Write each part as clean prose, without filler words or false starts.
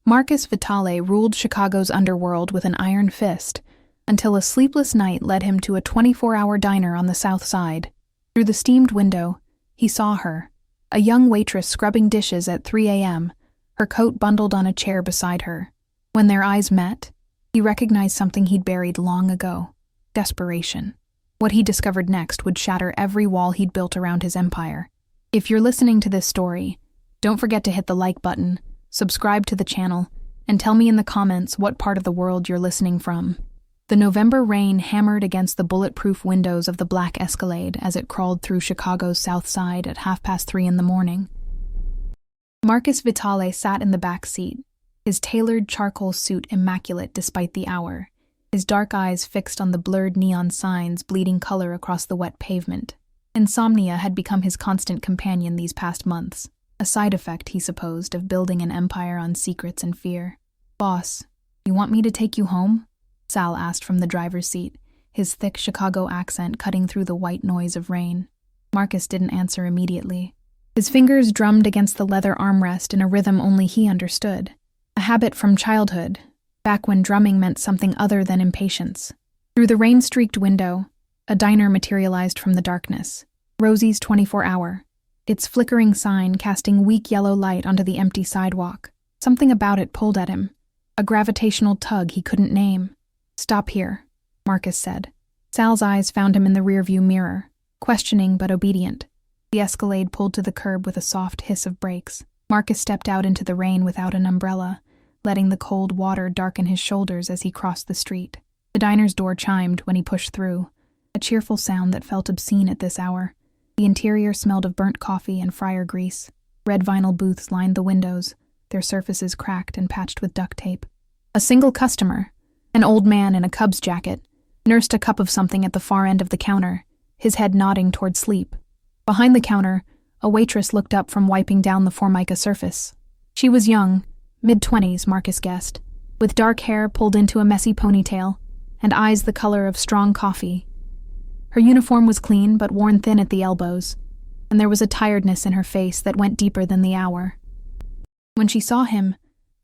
Marcus Vitale ruled Chicago's underworld with an iron fist until a sleepless night led him to a 24-hour diner on the South Side. Through the steamed window, he saw her, a young waitress scrubbing dishes at 3 a.m., her coat bundled on a chair beside her. When their eyes met, he recognized something he'd buried long ago: desperation. What he discovered next would shatter every wall he'd built around his empire. If you're listening to this story, don't forget to hit the like button, subscribe to the channel, and tell me in the comments what part of the world you're listening from. The November rain hammered against the bulletproof windows of the black Escalade as it crawled through Chicago's South Side at 3:30 in the morning. Marcus Vitale sat in the back seat, his tailored charcoal suit immaculate despite the hour, his dark eyes fixed on the blurred neon signs bleeding color across the wet pavement. Insomnia had become his constant companion these past months, a side effect, he supposed, of building an empire on secrets and fear. "Boss, you want me to take you home?" Sal asked from the driver's seat, his thick Chicago accent cutting through the white noise of rain. Marcus didn't answer immediately. His fingers drummed against the leather armrest in a rhythm only he understood, a habit from childhood, back when drumming meant something other than impatience. Through the rain-streaked window, a diner materialized from the darkness, Rosie's 24-hour, its flickering sign casting weak yellow light onto the empty sidewalk. Something about it pulled at him, a gravitational tug he couldn't name. "Stop here," Marcus said. Sal's eyes found him in the rearview mirror, questioning but obedient. The Escalade pulled to the curb with a soft hiss of brakes. Marcus stepped out into the rain without an umbrella, letting the cold water darken his shoulders as he crossed the street. The diner's door chimed when he pushed through, a cheerful sound that felt obscene at this hour. The interior smelled of burnt coffee and fryer grease. Red vinyl booths lined the windows, their surfaces cracked and patched with duct tape. A single customer, an old man in a Cubs jacket, nursed a cup of something at the far end of the counter, his head nodding toward sleep. Behind the counter, a waitress looked up from wiping down the Formica surface. She was young, mid-20s, Marcus guessed, with dark hair pulled into a messy ponytail and eyes the color of strong coffee. Her uniform was clean but worn thin at the elbows, and there was a tiredness in her face that went deeper than the hour. When she saw him,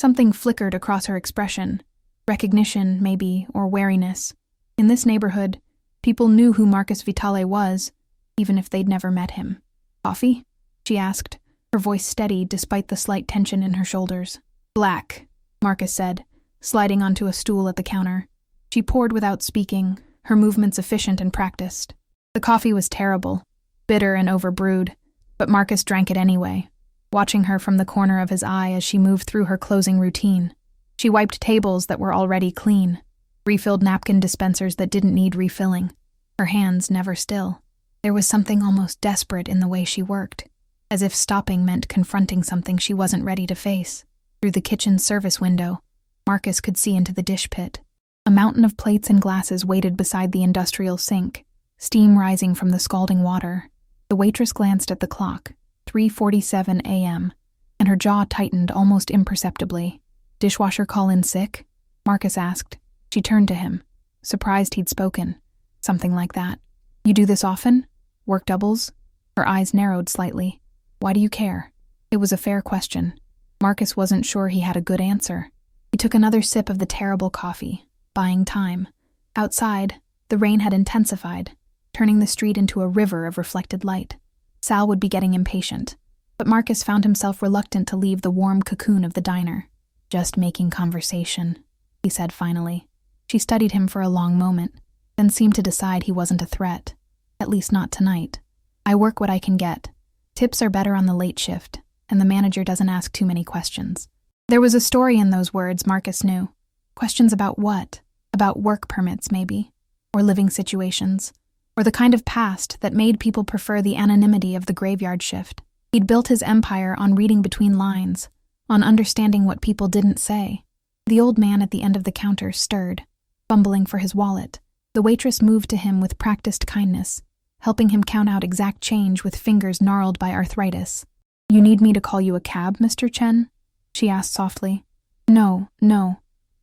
something flickered across her expression. Recognition, maybe, or wariness. In this neighborhood, people knew who Marcus Vitale was, even if they'd never met him. "Coffee?" she asked, her voice steady despite the slight tension in her shoulders. "Black," Marcus said, sliding onto a stool at the counter. She poured without speaking, her movements efficient and practiced. The coffee was terrible, bitter and overbrewed, but Marcus drank it anyway, watching her from the corner of his eye as she moved through her closing routine. She wiped tables that were already clean, refilled napkin dispensers that didn't need refilling, her hands never still. There was something almost desperate in the way she worked, as if stopping meant confronting something she wasn't ready to face. Through the kitchen's service window, Marcus could see into the dish pit. A mountain of plates and glasses waited beside the industrial sink, steam rising from the scalding water. The waitress glanced at the clock, 3:47 a.m., and her jaw tightened almost imperceptibly. "Dishwasher call in sick?" Marcus asked. She turned to him, surprised he'd spoken. Something like that. "You do this often? Work doubles?" Her eyes narrowed slightly. "Why do you care?" It was a fair question. Marcus wasn't sure he had a good answer. He took another sip of the terrible coffee, buying time. Outside, the rain had intensified, turning the street into a river of reflected light. Sal would be getting impatient, but Marcus found himself reluctant to leave the warm cocoon of the diner. "Just making conversation," he said finally. She studied him for a long moment, then seemed to decide he wasn't a threat, at least not tonight. "I work what I can get. Tips are better on the late shift, and the manager doesn't ask too many questions." There was a story in those words, Marcus knew. Questions about what? About work permits, maybe, or living situations, or the kind of past that made people prefer the anonymity of the graveyard shift. He'd built his empire on reading between lines, on understanding what people didn't say. The old man at the end of the counter stirred, fumbling for his wallet. The waitress moved to him with practiced kindness, helping him count out exact change with fingers gnarled by arthritis. "You need me to call you a cab, Mr. Chen?" she asked softly. No.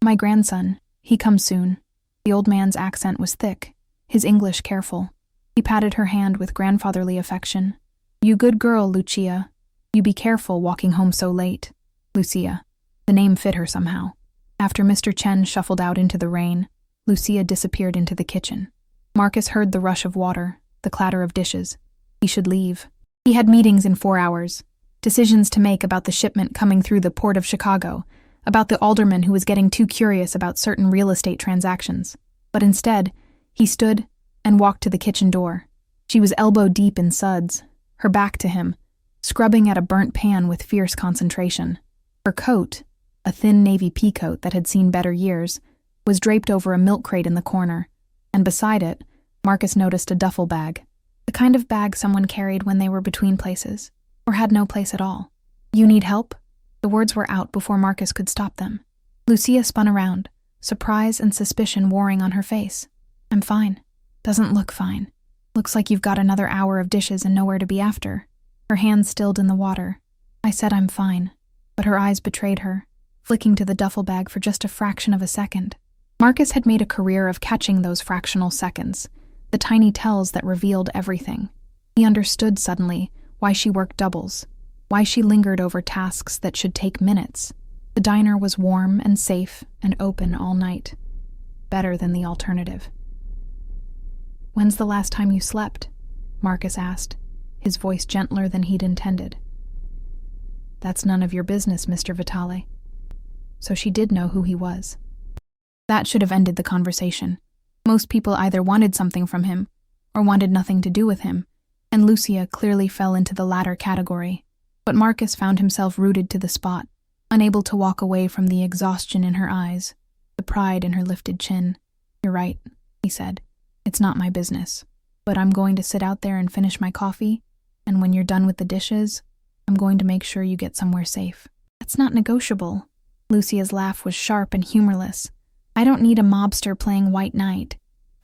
My grandson. He comes soon." The old man's accent was thick, his English careful. He patted her hand with grandfatherly affection. "You good girl, Lucia. You be careful walking home so late." "Lucia." The name fit her somehow. After Mr. Chen shuffled out into the rain, Lucia disappeared into the kitchen. Marcus heard the rush of water, the clatter of dishes. He should leave. He had meetings in 4 hours, decisions to make about the shipment coming through the port of Chicago, about the alderman who was getting too curious about certain real estate transactions. But instead, he stood and walked to the kitchen door. She was elbow-deep in suds, her back to him, scrubbing at a burnt pan with fierce concentration. Her coat, a thin navy peacoat that had seen better years, was draped over a milk crate in the corner, and beside it, Marcus noticed a duffel bag, the kind of bag someone carried when they were between places, or had no place at all. "You need help?" The words were out before Marcus could stop them. Lucia spun around, surprise and suspicion warring on her face. "I'm fine." "Doesn't look fine. Looks like you've got another hour of dishes and nowhere to be after." Her hands stilled in the water. "I said I'm fine," but her eyes betrayed her, flicking to the duffel bag for just a fraction of a second. Marcus had made a career of catching those fractional seconds, the tiny tells that revealed everything. He understood suddenly why she worked doubles, why she lingered over tasks that should take minutes. The diner was warm and safe and open all night. Better than the alternative. "When's the last time you slept?" Marcus asked, his voice gentler than he'd intended. "That's none of your business, Mr. Vitale." So she did know who he was. That should have ended the conversation. Most people either wanted something from him or wanted nothing to do with him, and Lucia clearly fell into the latter category. But Marcus found himself rooted to the spot, unable to walk away from the exhaustion in her eyes, the pride in her lifted chin. "You're right," he said. "It's not my business. But I'm going to sit out there and finish my coffee, and when you're done with the dishes, I'm going to make sure you get somewhere safe." "That's not negotiable." Lucia's laugh was sharp and humorless. "I don't need a mobster playing White Knight."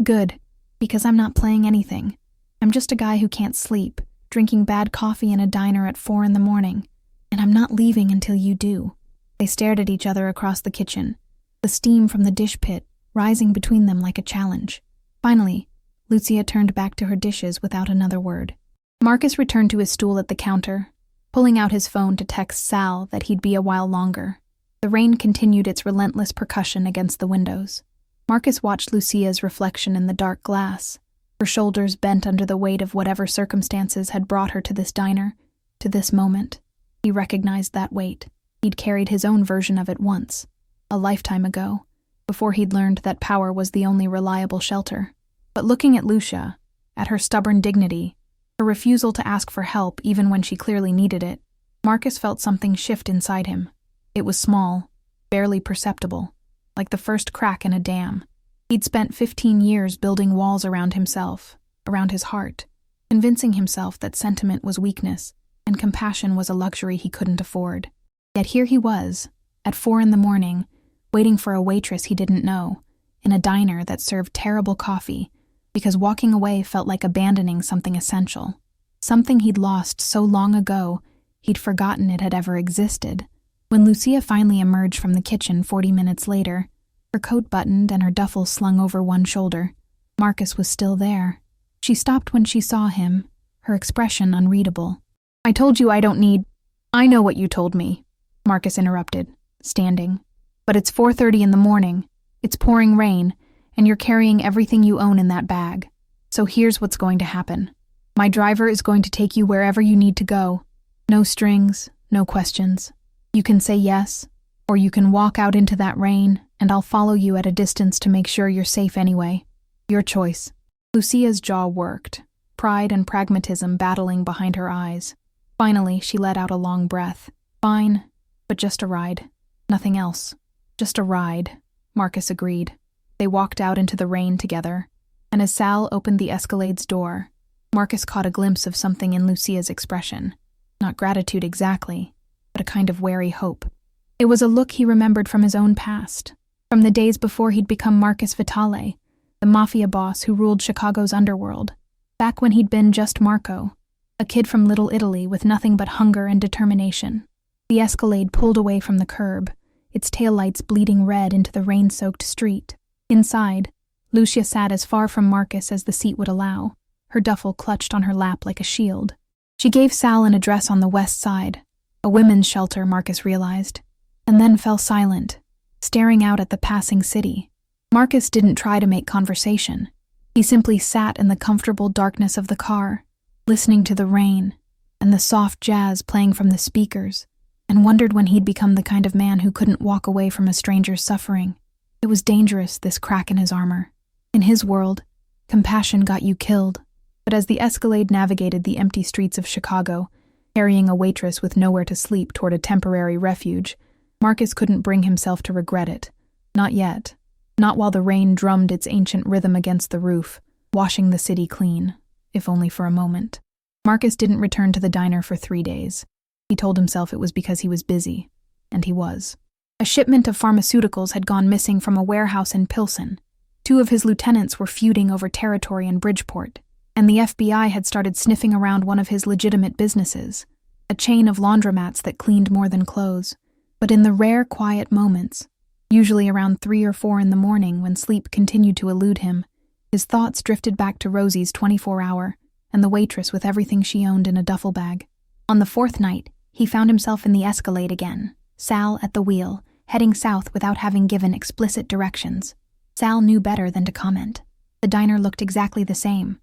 "Good, because I'm not playing anything. I'm just a guy who can't sleep, drinking bad coffee in a diner at 4 a.m, and I'm not leaving until you do." They stared at each other across the kitchen, the steam from the dish pit rising between them like a challenge. Finally, Lucia turned back to her dishes without another word. Marcus returned to his stool at the counter, pulling out his phone to text Sal that he'd be a while longer. The rain continued its relentless percussion against the windows. Marcus watched Lucia's reflection in the dark glass, her shoulders bent under the weight of whatever circumstances had brought her to this diner, to this moment. He recognized that weight. He'd carried his own version of it once, a lifetime ago, before he'd learned that power was the only reliable shelter. But looking at Lucia, at her stubborn dignity, her refusal to ask for help even when she clearly needed it, Marcus felt something shift inside him. It was small, barely perceptible, like the first crack in a dam. He'd spent 15 years building walls around himself, around his heart, convincing himself that sentiment was weakness and compassion was a luxury he couldn't afford. Yet here he was, at 4 a.m, waiting for a waitress he didn't know, in a diner that served terrible coffee, because walking away felt like abandoning something essential, something he'd lost so long ago he'd forgotten it had ever existed. When Lucia finally emerged from the kitchen 40 minutes later, her coat buttoned and her duffel slung over one shoulder, Marcus was still there. She stopped when she saw him, her expression unreadable. "I told you I don't need—" "I know what you told me," Marcus interrupted, standing. "But it's 4:30 in the morning, it's pouring rain, and you're carrying everything you own in that bag. So here's what's going to happen. My driver is going to take you wherever you need to go. No strings, no questions. You can say yes, or you can walk out into that rain, and I'll follow you at a distance to make sure you're safe anyway. Your choice." Lucia's jaw worked, pride and pragmatism battling behind her eyes. Finally, she let out a long breath. "Fine, but just a ride. Nothing else. Just a ride," Marcus agreed. They walked out into the rain together, and as Sal opened the Escalade's door, Marcus caught a glimpse of something in Lucia's expression. Not gratitude exactly, but a kind of wary hope. It was a look he remembered from his own past, from the days before he'd become Marcus Vitale, the Mafia boss who ruled Chicago's underworld, back when he'd been just Marco, a kid from Little Italy with nothing but hunger and determination. The Escalade pulled away from the curb, its taillights bleeding red into the rain-soaked street. Inside, Lucia sat as far from Marcus as the seat would allow, her duffel clutched on her lap like a shield. She gave Sal an address on the west side, a women's shelter, Marcus realized. and then fell silent, staring out at the passing city. Marcus didn't try to make conversation. He simply sat in the comfortable darkness of the car, listening to the rain and the soft jazz playing from the speakers, and wondered when he'd become the kind of man who couldn't walk away from a stranger's suffering. It was dangerous, this crack in his armor. In his world, compassion got you killed. But as the Escalade navigated the empty streets of Chicago, carrying a waitress with nowhere to sleep toward a temporary refuge, Marcus couldn't bring himself to regret it. Not yet. Not while the rain drummed its ancient rhythm against the roof, washing the city clean, if only for a moment. Marcus didn't return to the diner for 3 days. He told himself it was because he was busy, and he was. A shipment of pharmaceuticals had gone missing from a warehouse in Pilsen. 2 of his lieutenants were feuding over territory in Bridgeport, and the FBI had started sniffing around one of his legitimate businesses, a chain of laundromats that cleaned more than clothes. But in the rare, quiet moments, usually around 3 or 4 in the morning when sleep continued to elude him, his thoughts drifted back to Rosie's 24-hour and the waitress with everything she owned in a duffel bag. On the 4th night, he found himself in the Escalade again, Sal at the wheel, heading south without having given explicit directions. Sal knew better than to comment. The diner looked exactly the same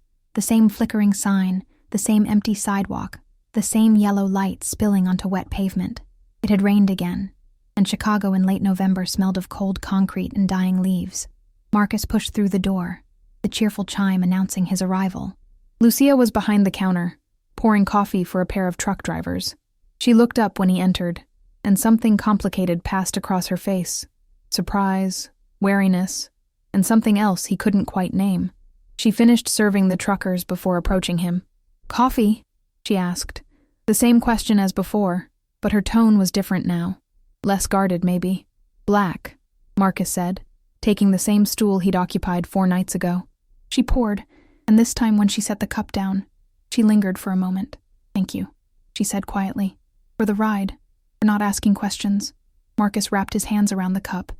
flickering sign, the same empty sidewalk, the same yellow light spilling onto wet pavement. It had rained again, and Chicago in late November smelled of cold concrete and dying leaves. Marcus pushed through the door, the cheerful chime announcing his arrival. Lucia was behind the counter, pouring coffee for a pair of truck drivers. She looked up when he entered, and something complicated passed across her face. Surprise, wariness, and something else he couldn't quite name. She finished serving the truckers before approaching him. "Coffee?" she asked. The same question as before, but her tone was different now. Less guarded, maybe. "Black," Marcus said, taking the same stool he'd occupied 4 nights ago. She poured, and this time when she set the cup down, she lingered for a moment. "Thank you," she said quietly. "For the ride, for not asking questions." Marcus wrapped his hands around the cup,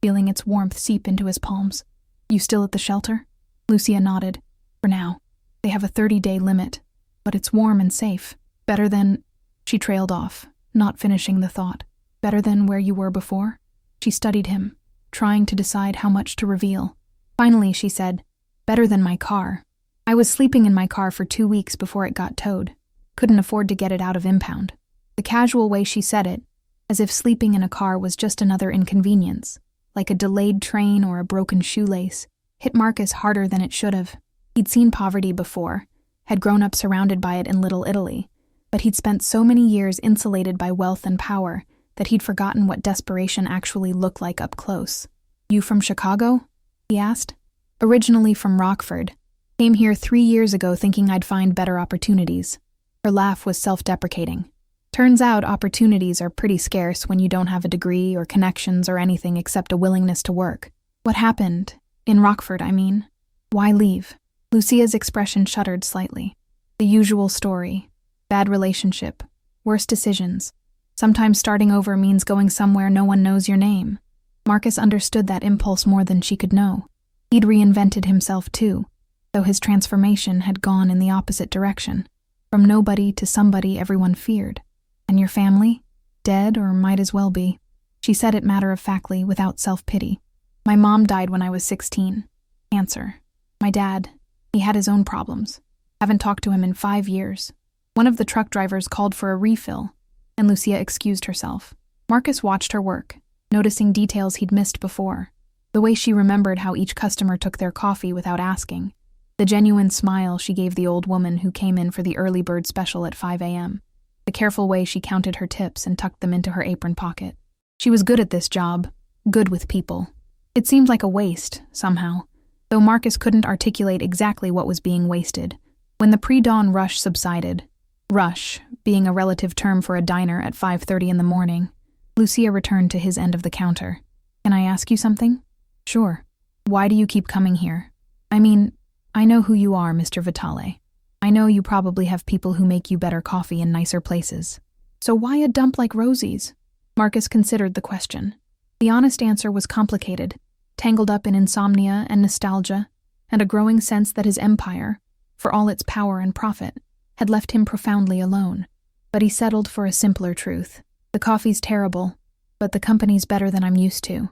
feeling its warmth seep into his palms. "You still at the shelter?" Lucia nodded. "For now. They have a 30-day limit, but it's warm and safe. Better than—" She trailed off, not finishing the thought. "Better than where you were before?" She studied him, trying to decide how much to reveal. Finally, she said, "Better than my car. I was sleeping in my car for 2 weeks before it got towed. Couldn't afford to get it out of impound." The casual way she said it, as if sleeping in a car was just another inconvenience, like a delayed train or a broken shoelace, hit Marcus harder than it should have. He'd seen poverty before, had grown up surrounded by it in Little Italy, but he'd spent so many years insulated by wealth and power that he'd forgotten what desperation actually looked like up close. "You from Chicago?" he asked. "Originally from Rockford. Came here 3 years ago thinking I'd find better opportunities." Her laugh was self-deprecating. "Turns out opportunities are pretty scarce when you don't have a degree or connections or anything except a willingness to work. What happened? In Rockford, I mean. Why leave?" Lucia's expression shuddered slightly. The usual story. Bad relationship. Worse decisions. Sometimes starting over means going somewhere no one knows your name. Marcus understood that impulse more than she could know. He'd reinvented himself too, though his transformation had gone in the opposite direction. From nobody to somebody everyone feared. "And your family? Dead, or might as well be." She said it matter-of-factly, without self-pity. "My mom died when I was 16. Cancer. My dad, he had his own problems. Haven't talked to him in 5 years." One of the truck drivers called for a refill, and Lucia excused herself. Marcus watched her work, noticing details he'd missed before. The way she remembered how each customer took their coffee without asking. The genuine smile she gave the old woman who came in for the early bird special at 5 a.m. The careful way she counted her tips and tucked them into her apron pocket. She was good at this job, good with people. It seemed like a waste, somehow, though Marcus couldn't articulate exactly what was being wasted. When the pre-dawn rush subsided, rush being a relative term for a diner at 5:30 in the morning, Lucia returned to his end of the counter. "Can I ask you something?" "Sure. Why do you keep coming here? I mean, I know who you are, Mr. Vitale. I know you probably have people who make you better coffee in nicer places. So why a dump like Rosie's?" Marcus considered the question. The honest answer was complicated, tangled up in insomnia and nostalgia, and a growing sense that his empire, for all its power and profit, had left him profoundly alone. But he settled for a simpler truth. "The coffee's terrible, but the company's better than I'm used to."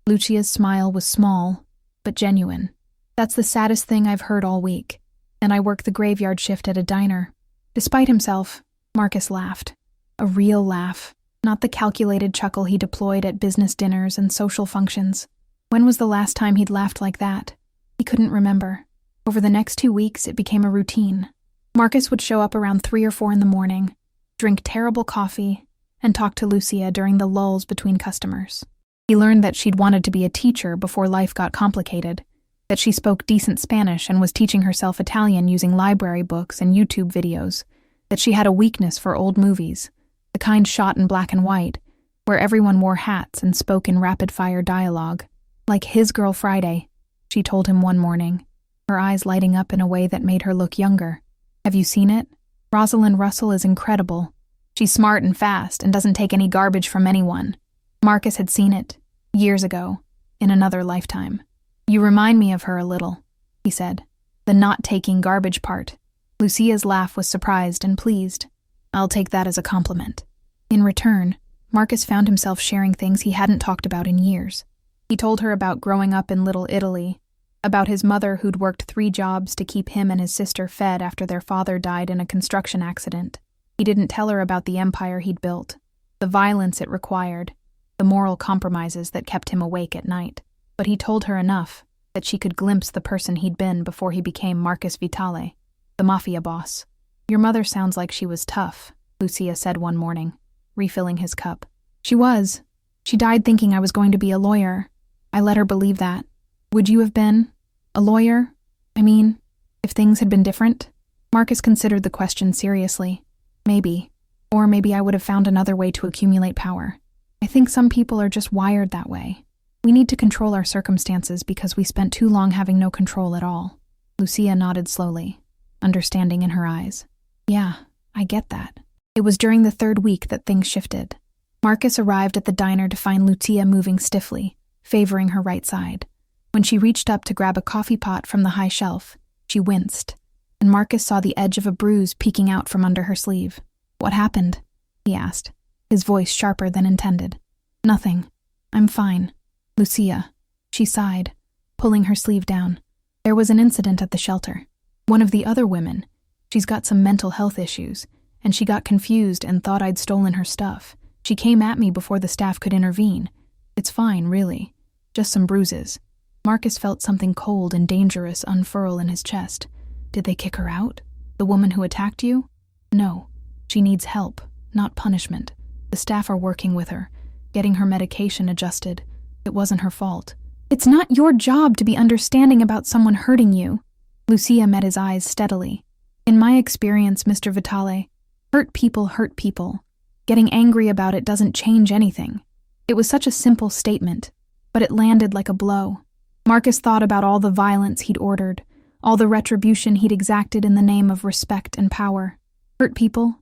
Lucia's smile was small, but genuine. "That's the saddest thing I've heard all week. And I work the graveyard shift at a diner." Despite himself, Marcus laughed. A real laugh, not the calculated chuckle he deployed at business dinners and social functions. When was the last time he'd laughed like that? He couldn't remember. Over the next 2 weeks, it became a routine. Marcus would show up around 3 or 4 in the morning, drink terrible coffee, and talk to Lucia during the lulls between customers. He learned that she'd wanted to be a teacher before life got complicated, that she spoke decent Spanish and was teaching herself Italian using library books and YouTube videos, that she had a weakness for old movies, the kind shot in black and white, where everyone wore hats and spoke in rapid-fire dialogue. Like his girl Friday, she told him one morning, her eyes lighting up in a way that made her look younger. "Have you seen it? Rosalind Russell is incredible. She's smart and fast and doesn't take any garbage from anyone." Marcus had seen it, years ago, in another lifetime. "You remind me of her a little," he said. "The not taking garbage part." Lucia's laugh was surprised and pleased. "I'll take that as a compliment." In return, Marcus found himself sharing things he hadn't talked about in years. He told her about growing up in Little Italy, about his mother who'd worked 3 jobs to keep him and his sister fed after their father died in a construction accident. He didn't tell her about the empire he'd built, the violence it required, the moral compromises that kept him awake at night. But he told her enough that she could glimpse the person he'd been before he became Marcus Vitale, the Mafia boss. "Your mother sounds like she was tough," Lucia said one morning, refilling his cup. "She was. She died thinking I was going to be a lawyer. I let her believe that." "Would you have been a lawyer? I mean, if things had been different?" Marcus considered the question seriously. "Maybe. Or maybe I would have found another way to accumulate power. I think some people are just wired that way. We need to control our circumstances because we spent too long having no control at all." Lucia nodded slowly, understanding in her eyes. "Yeah, I get that." It was during the 3rd week that things shifted. Marcus arrived at the diner to find Lucia moving stiffly, favoring her right side. When she reached up to grab a coffee pot from the high shelf, she winced, and Marcus saw the edge of a bruise peeking out from under her sleeve. "What happened?" he asked, his voice sharper than intended. "Nothing. I'm fine." "Lucia," she sighed, pulling her sleeve down. "There was an incident at the shelter. One of the other women, she's got some mental health issues, and she got confused and thought I'd stolen her stuff. She came at me before the staff could intervene. It's fine, really. Just some bruises." Marcus felt something cold and dangerous unfurl in his chest. "Did they kick her out? The woman who attacked you?" "No. She needs help, not punishment. The staff are working with her, getting her medication adjusted. It wasn't her fault." "It's not your job to be understanding about someone hurting you." Lucia met his eyes steadily. "In my experience, Mr. Vitale, hurt people. Getting angry about it doesn't change anything." It was such a simple statement, but it landed like a blow. Marcus thought about all the violence he'd ordered, all the retribution he'd exacted in the name of respect and power. Hurt people.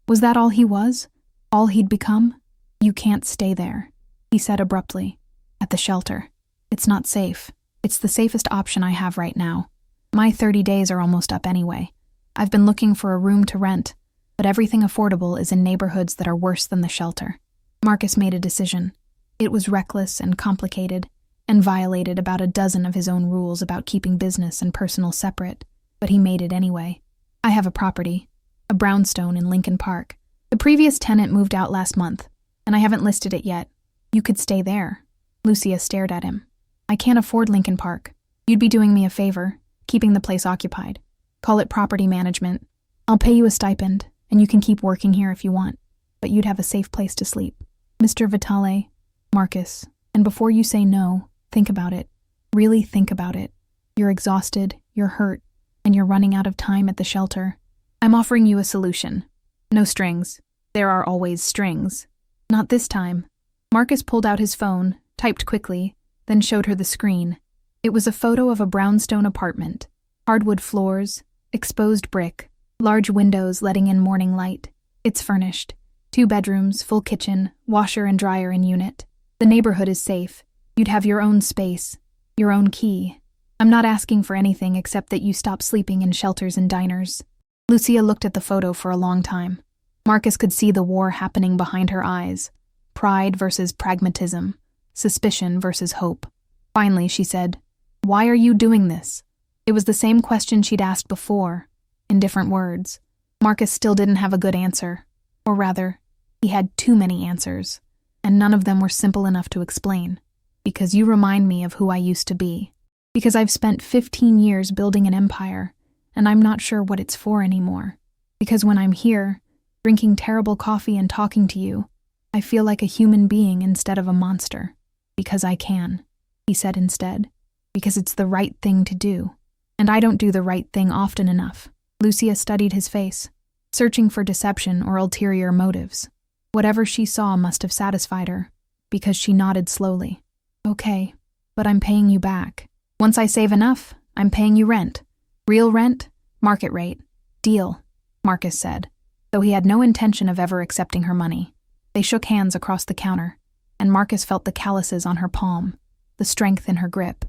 Was that all he was? All he'd become? "You can't stay there," he said abruptly. "At the shelter. It's not safe. It's the safest option I have right now. My 30 days are almost up anyway. I've been looking for a room to rent, but everything affordable is in neighborhoods that are worse than the shelter." Marcus made a decision. It was reckless and complicated, and violated about a dozen of his own rules about keeping business and personal separate, but he made it anyway. "I have a property, a brownstone in Lincoln Park. The previous tenant moved out last month, and I haven't listed it yet. You could stay there." Lucia stared at him. "I can't afford Lincoln Park. You'd be doing me a favor, keeping the place occupied. Call it property management. I'll pay you a stipend, and you can keep working here if you want, but you'd have a safe place to sleep." "Mr. Vitale," Marcus, and before you say no, think about it. Really think about it. You're exhausted, you're hurt, and you're running out of time at the shelter. I'm offering you a solution. No strings. There are always strings. Not this time. Marcus pulled out his phone, typed quickly, then showed her the screen. It was a photo of a brownstone apartment. Hardwood floors, exposed brick, large windows letting in morning light. It's furnished. 2 bedrooms, full kitchen, washer and dryer in unit. The neighborhood is safe. You'd have your own space, your own key. I'm not asking for anything except that you stop sleeping in shelters and diners." Lucia looked at the photo for a long time. Marcus could see the war happening behind her eyes. pride versus pragmatism, suspicion versus hope. Finally, she said, "Why are you doing this?" It was the same question she'd asked before, in different words. Marcus still didn't have a good answer. Or rather, he had too many answers, and none of them were simple enough to explain. "Because you remind me of who I used to be. Because I've spent 15 years building an empire, and I'm not sure what it's for anymore. Because when I'm here, drinking terrible coffee and talking to you, I feel like a human being instead of a monster. Because I can," he said instead. "Because it's the right thing to do. And I don't do the right thing often enough." Lucia studied his face, searching for deception or ulterior motives. Whatever she saw must have satisfied her, because she nodded slowly. "Okay, but I'm paying you back. Once I save enough, I'm paying you rent. Real rent, market rate. Deal," Marcus said, though he had no intention of ever accepting her money. They shook hands across the counter, and Marcus felt the calluses on her palm, the strength in her grip.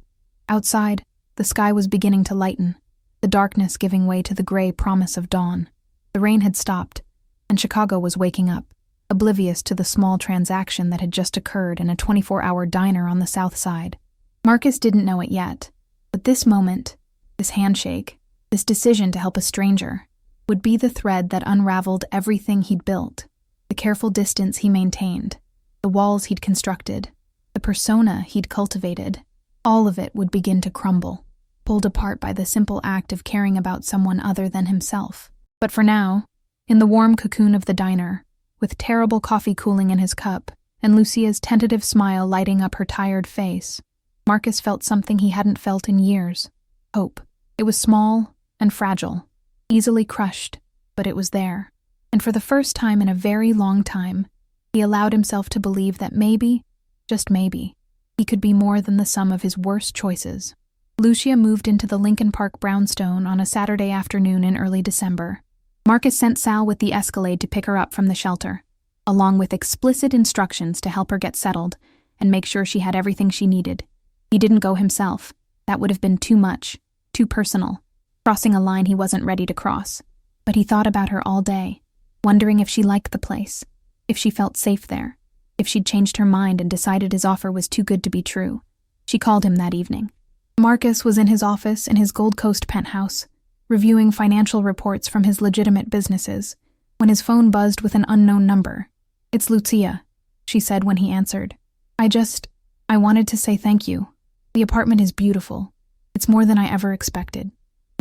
Outside, the sky was beginning to lighten, the darkness giving way to the gray promise of dawn. The rain had stopped, and Chicago was waking up, oblivious to the small transaction that had just occurred in a 24-hour diner on the south side. Marcus didn't know it yet, but this moment, this handshake, this decision to help a stranger, would be the thread that unraveled everything he'd built, the careful distance he maintained, the walls he'd constructed, the persona he'd cultivated. All of it would begin to crumble, pulled apart by the simple act of caring about someone other than himself. But for now, in the warm cocoon of the diner, with terrible coffee cooling in his cup and Lucia's tentative smile lighting up her tired face, Marcus felt something he hadn't felt in years. Hope. It was small and fragile, easily crushed, but it was there. And for the first time in a very long time, he allowed himself to believe that maybe, just maybe, he could be more than the sum of his worst choices. Lucia moved into the Lincoln Park brownstone on a Saturday afternoon in early December. Marcus sent Sal with the Escalade to pick her up from the shelter, along with explicit instructions to help her get settled and make sure she had everything she needed. He didn't go himself. That would have been too much, too personal, crossing a line he wasn't ready to cross. But he thought about her all day, wondering if she liked the place, if she felt safe there, if she'd changed her mind and decided his offer was too good to be true. She called him that evening. Marcus was in his office in his Gold Coast penthouse, reviewing financial reports from his legitimate businesses, when his phone buzzed with an unknown number. "It's Lucia," she said when he answered. I wanted to say thank you. The apartment is beautiful. It's more than I ever expected."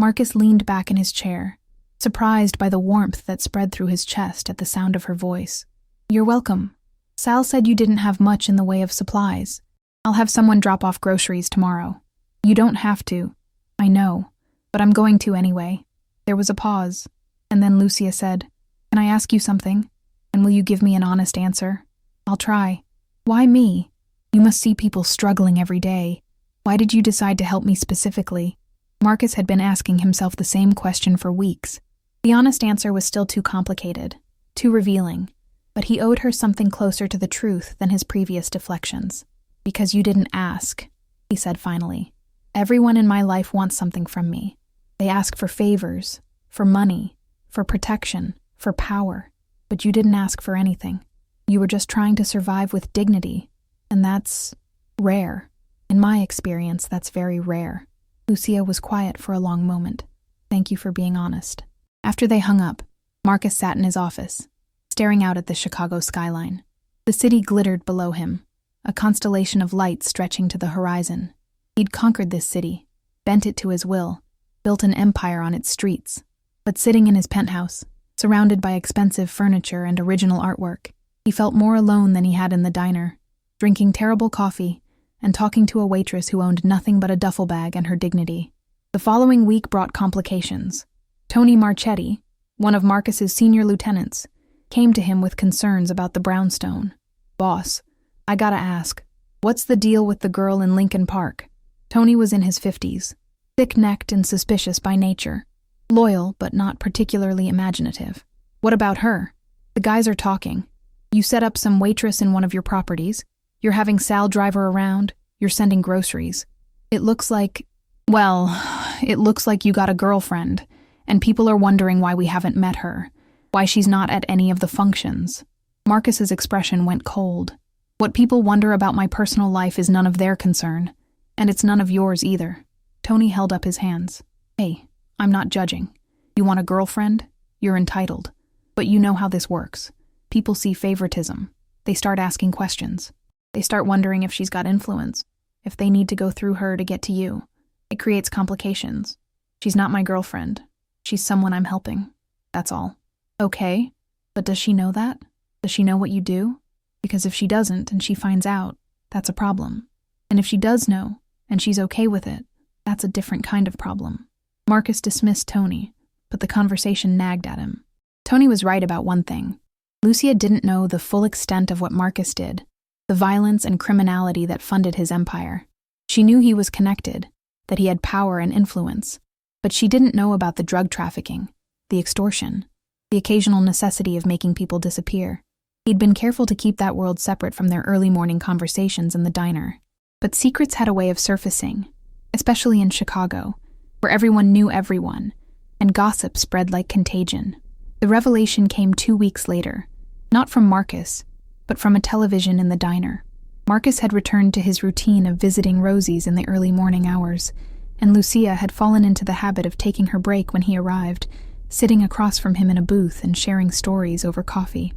Marcus leaned back in his chair, surprised by the warmth that spread through his chest at the sound of her voice. "You're welcome. Sal said you didn't have much in the way of supplies. I'll have someone drop off groceries tomorrow." "You don't have to." "I know, but I'm going to anyway." There was a pause, and then Lucia said, "Can I ask you something? And will you give me an honest answer?" "I'll try." "Why me? You must see people struggling every day. Why did you decide to help me specifically?" Marcus had been asking himself the same question for weeks. The honest answer was still too complicated, too revealing, but he owed her something closer to the truth than his previous deflections. "Because you didn't ask," he said finally. "Everyone in my life wants something from me. They ask for favors, for money, for protection, for power. But you didn't ask for anything. You were just trying to survive with dignity, and that's rare. In my experience, that's very rare." Lucia was quiet for a long moment. "Thank you for being honest." After they hung up, Marcus sat in his office, staring out at the Chicago skyline. The city glittered below him, a constellation of light stretching to the horizon. He'd conquered this city, bent it to his will, built an empire on its streets. But sitting in his penthouse, surrounded by expensive furniture and original artwork, he felt more alone than he had in the diner, drinking terrible coffee and talking to a waitress who owned nothing but a duffel bag and her dignity. The following week brought complications. Tony Marchetti, one of Marcus's senior lieutenants, came to him with concerns about the brownstone. "Boss, I gotta ask, what's the deal with the girl in Lincoln Park?" Tony was in his 50s, thick-necked and suspicious by nature, loyal but not particularly imaginative. "What about her? The guys are talking. You set up some waitress in one of your properties. You're having Sal drive her around. You're sending groceries. It looks like you got a girlfriend, and people are wondering why we haven't met her, why she's not at any of the functions." Marcus's expression went cold. What people wonder about my personal life is none of their concern, and it's none of yours either. Tony held up his hands. Hey, I'm not judging. You want a girlfriend? You're entitled. But you know how this works. People see favoritism. They start asking questions. They start wondering if she's got influence, if they need to go through her to get to you. It creates complications. She's not my girlfriend. She's someone I'm helping. That's all. Okay, but does she know that? Does she know what you do? Because if she doesn't and she finds out, that's a problem. And if she does know, and she's okay with it, that's a different kind of problem. Marcus dismissed Tony, but the conversation nagged at him. Tony was right about one thing. Lucia didn't know the full extent of what Marcus did, the violence and criminality that funded his empire. She knew he was connected, that he had power and influence, but she didn't know about the drug trafficking, the extortion, the occasional necessity of making people disappear. He'd been careful to keep that world separate from their early morning conversations in the diner. But secrets had a way of surfacing, especially in Chicago, where everyone knew everyone, and gossip spread like contagion. The revelation came 2 weeks later, not from Marcus, but from a television in the diner. Marcus had returned to his routine of visiting Rosie's in the early morning hours, and Lucia had fallen into the habit of taking her break when he arrived, sitting across from him in a booth and sharing stories over coffee.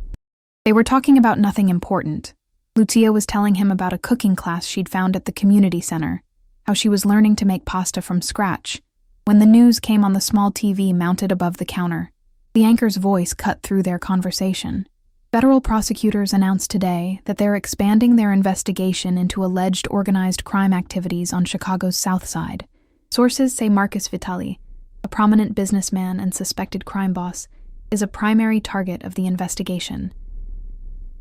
They were talking about nothing important. Lucia was telling him about a cooking class she'd found at the community center, how she was learning to make pasta from scratch, when the news came on the small TV mounted above the counter. The anchor's voice cut through their conversation. Federal prosecutors announced today that they're expanding their investigation into alleged organized crime activities on Chicago's South Side. Sources say Marcus Vitali, a prominent businessman and suspected crime boss, is a primary target of the investigation.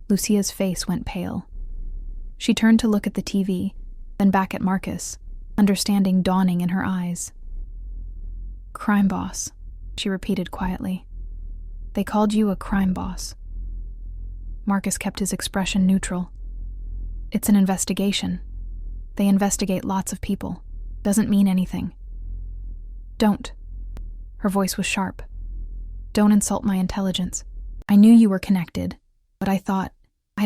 Lucia's face went pale. She turned to look at the TV, then back at Marcus, understanding dawning in her eyes. Crime boss, she repeated quietly. They called you a crime boss. Marcus kept his expression neutral. It's an investigation. They investigate lots of people. Doesn't mean anything. Don't. Her voice was sharp. Don't insult my intelligence. I knew you were connected, but I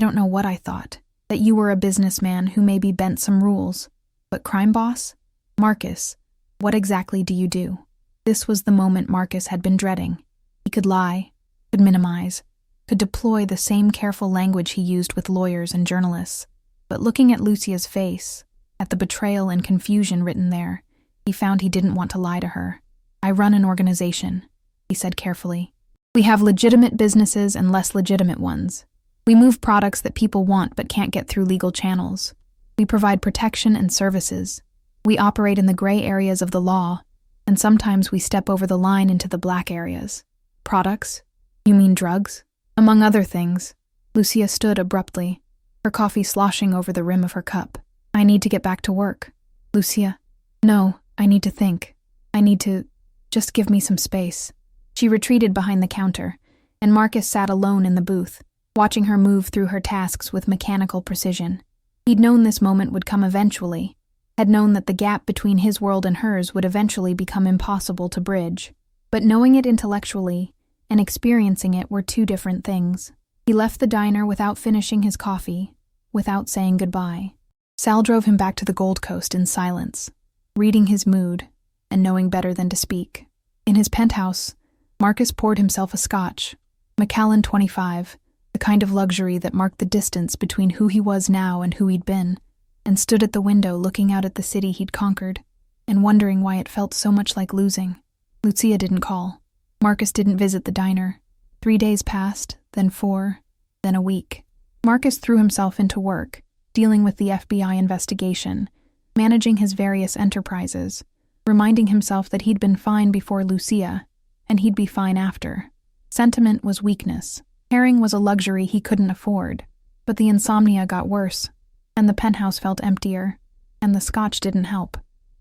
don't know what I thought, that you were a businessman who maybe bent some rules. But crime boss? Marcus, what exactly do you do? This was the moment Marcus had been dreading. He could lie, could minimize, could deploy the same careful language he used with lawyers and journalists. But looking at Lucia's face, at the betrayal and confusion written there, he found he didn't want to lie to her. I run an organization, he said carefully. We have legitimate businesses and less legitimate ones. We move products that people want but can't get through legal channels. We provide protection and services. We operate in the gray areas of the law, and sometimes we step over the line into the black areas. Products? You mean drugs? Among other things. Lucia stood abruptly, her coffee sloshing over the rim of her cup. I need to get back to work. Lucia. No, I need to think. I need to... Just give me some space. She retreated behind the counter, and Marcus sat alone in the booth, watching her move through her tasks with mechanical precision. He'd known this moment would come eventually, had known that the gap between his world and hers would eventually become impossible to bridge. But knowing it intellectually and experiencing it were two different things. He left the diner without finishing his coffee, without saying goodbye. Sal drove him back to the Gold Coast in silence, reading his mood and knowing better than to speak. In his penthouse, Marcus poured himself a scotch, Macallan 25, the kind of luxury that marked the distance between who he was now and who he'd been, and stood at the window looking out at the city he'd conquered, and wondering why it felt so much like losing. Lucia didn't call. Marcus didn't visit the diner. 3 days passed, then 4, then a week. Marcus threw himself into work, dealing with the FBI investigation, managing his various enterprises, reminding himself that he'd been fine before Lucia, and he'd be fine after. Sentiment was weakness. Caring was a luxury he couldn't afford. But the insomnia got worse, and the penthouse felt emptier, and the scotch didn't help.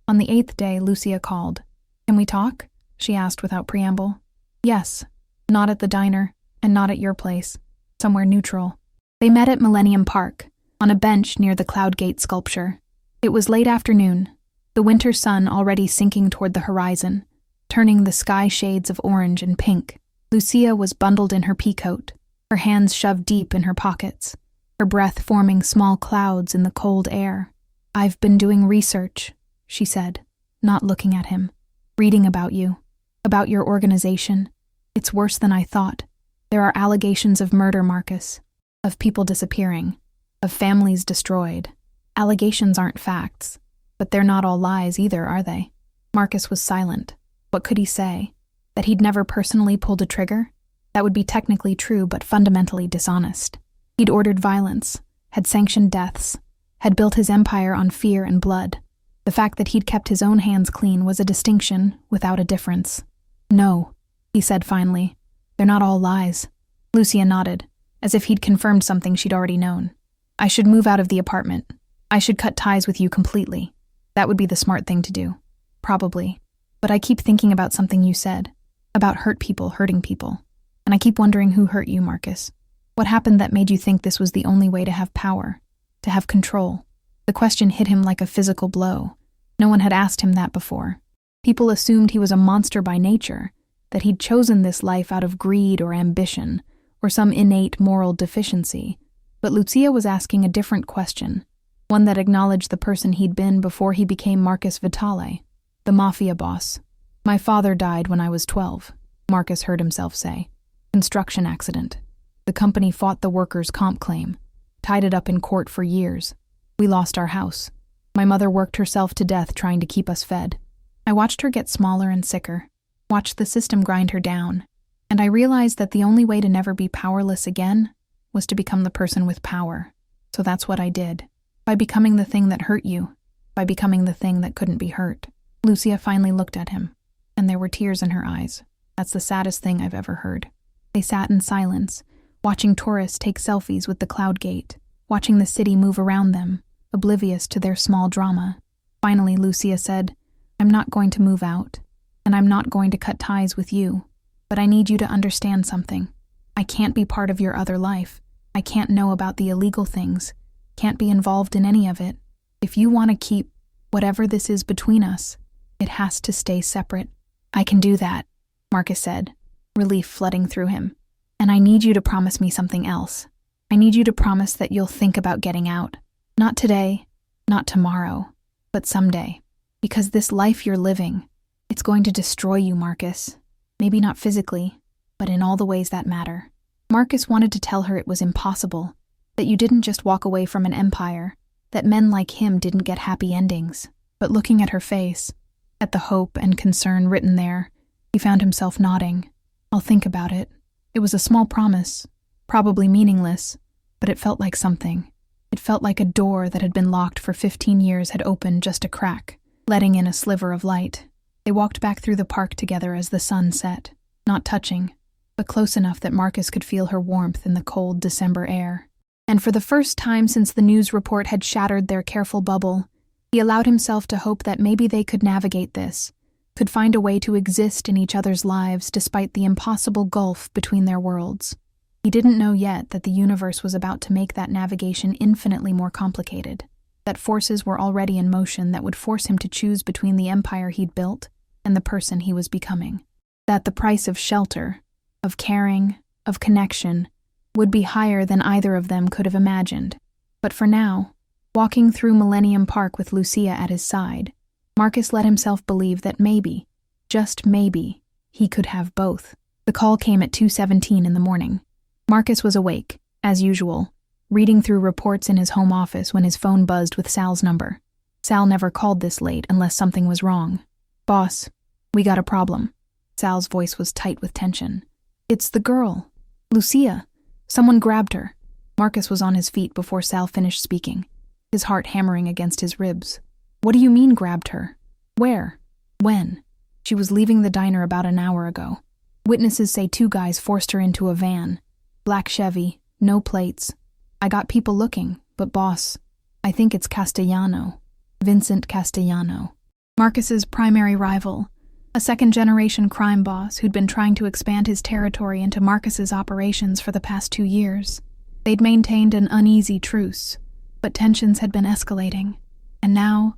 On the 8th day, Lucia called. Can we talk? She asked without preamble. Yes. Not at the diner, and not at your place. Somewhere neutral. They met at Millennium Park, on a bench near the Cloudgate sculpture. It was late afternoon, the winter sun already sinking toward the horizon, turning the sky shades of orange and pink. Lucia was bundled in her peacoat, her hands shoved deep in her pockets, her breath forming small clouds in the cold air. "I've been doing research," she said, not looking at him. "Reading about you, about your organization. It's worse than I thought. There are allegations of murder, Marcus, of people disappearing, of families destroyed. Allegations aren't facts, but they're not all lies either, are they?" Marcus was silent. What could he say? That he'd never personally pulled a trigger? That would be technically true, but fundamentally dishonest. He'd ordered violence, had sanctioned deaths, had built his empire on fear and blood. The fact that he'd kept his own hands clean was a distinction without a difference. "No," he said finally. "They're not all lies." Lucia nodded, as if he'd confirmed something she'd already known. "I should move out of the apartment. I should cut ties with you completely. That would be the smart thing to do. Probably. But I keep thinking about something you said, about hurt people hurting people. And I keep wondering who hurt you, Marcus. What happened that made you think this was the only way to have power, to have control?" The question hit him like a physical blow. No one had asked him that before. People assumed he was a monster by nature, that he'd chosen this life out of greed or ambition, or some innate moral deficiency. But Lucia was asking a different question, one that acknowledged the person he'd been before he became Marcus Vitale, the Mafia boss. "My father died when I was 12, Marcus heard himself say. "Construction accident. The company fought the workers' comp claim, tied it up in court for years. We lost our house. My mother worked herself to death trying to keep us fed. I watched her get smaller and sicker, watched the system grind her down, and I realized that the only way to never be powerless again was to become the person with power. So that's what I did. By becoming the thing that hurt you, by becoming the thing that couldn't be hurt." Lucia finally looked at him, and there were tears in her eyes. That's the saddest thing I've ever heard. They sat in silence, watching tourists take selfies with the Cloud Gate, watching the city move around them, oblivious to their small drama. Finally, Lucia said, "I'm not going to move out, and I'm not going to cut ties with you, but I need you to understand something. I can't be part of your other life. I can't know about the illegal things, can't be involved in any of it. If you want to keep whatever this is between us, it has to stay separate." "I can do that," Marcus said, relief flooding through him. "And I need you to promise me something else. I need you to promise that you'll think about getting out. Not today, not tomorrow, but someday. Because this life you're living, it's going to destroy you, Marcus. Maybe not physically, but in all the ways that matter." Marcus wanted to tell her it was impossible, that you didn't just walk away from an empire, that men like him didn't get happy endings. But looking at her face, at the hope and concern written there, he found himself nodding. "I'll think about it." It was a small promise, probably meaningless, but it felt like something. It felt like a door that had been locked for 15 years had opened just a crack, letting in a sliver of light. They walked back through the park together as the sun set, not touching, but close enough that Marcus could feel her warmth in the cold December air. And for the first time since the news report had shattered their careful bubble, he allowed himself to hope that maybe they could navigate this, could find a way to exist in each other's lives despite the impossible gulf between their worlds. He didn't know yet that the universe was about to make that navigation infinitely more complicated, that forces were already in motion that would force him to choose between the empire he'd built and the person he was becoming. That the price of shelter, of caring, of connection, would be higher than either of them could have imagined. But for now, walking through Millennium Park with Lucia at his side, Marcus let himself believe that maybe, just maybe, he could have both. The call came at 2:17 in the morning. Marcus was awake, as usual, reading through reports in his home office when his phone buzzed with Sal's number. Sal never called this late unless something was wrong. "Boss, we got a problem." Sal's voice was tight with tension. "It's the girl, Lucia. Someone grabbed her." Marcus was on his feet before Sal finished speaking, his heart hammering against his ribs. "What do you mean grabbed her? Where? When?" "She was leaving the diner about an hour ago. Witnesses say 2 guys forced her into a van. Black Chevy, no plates. I got people looking, but boss, I think it's Castellano. Vincent Castellano." Marcus's primary rival, a second-generation crime boss who'd been trying to expand his territory into Marcus's operations for the past 2 years. They'd maintained an uneasy truce, but tensions had been escalating, and now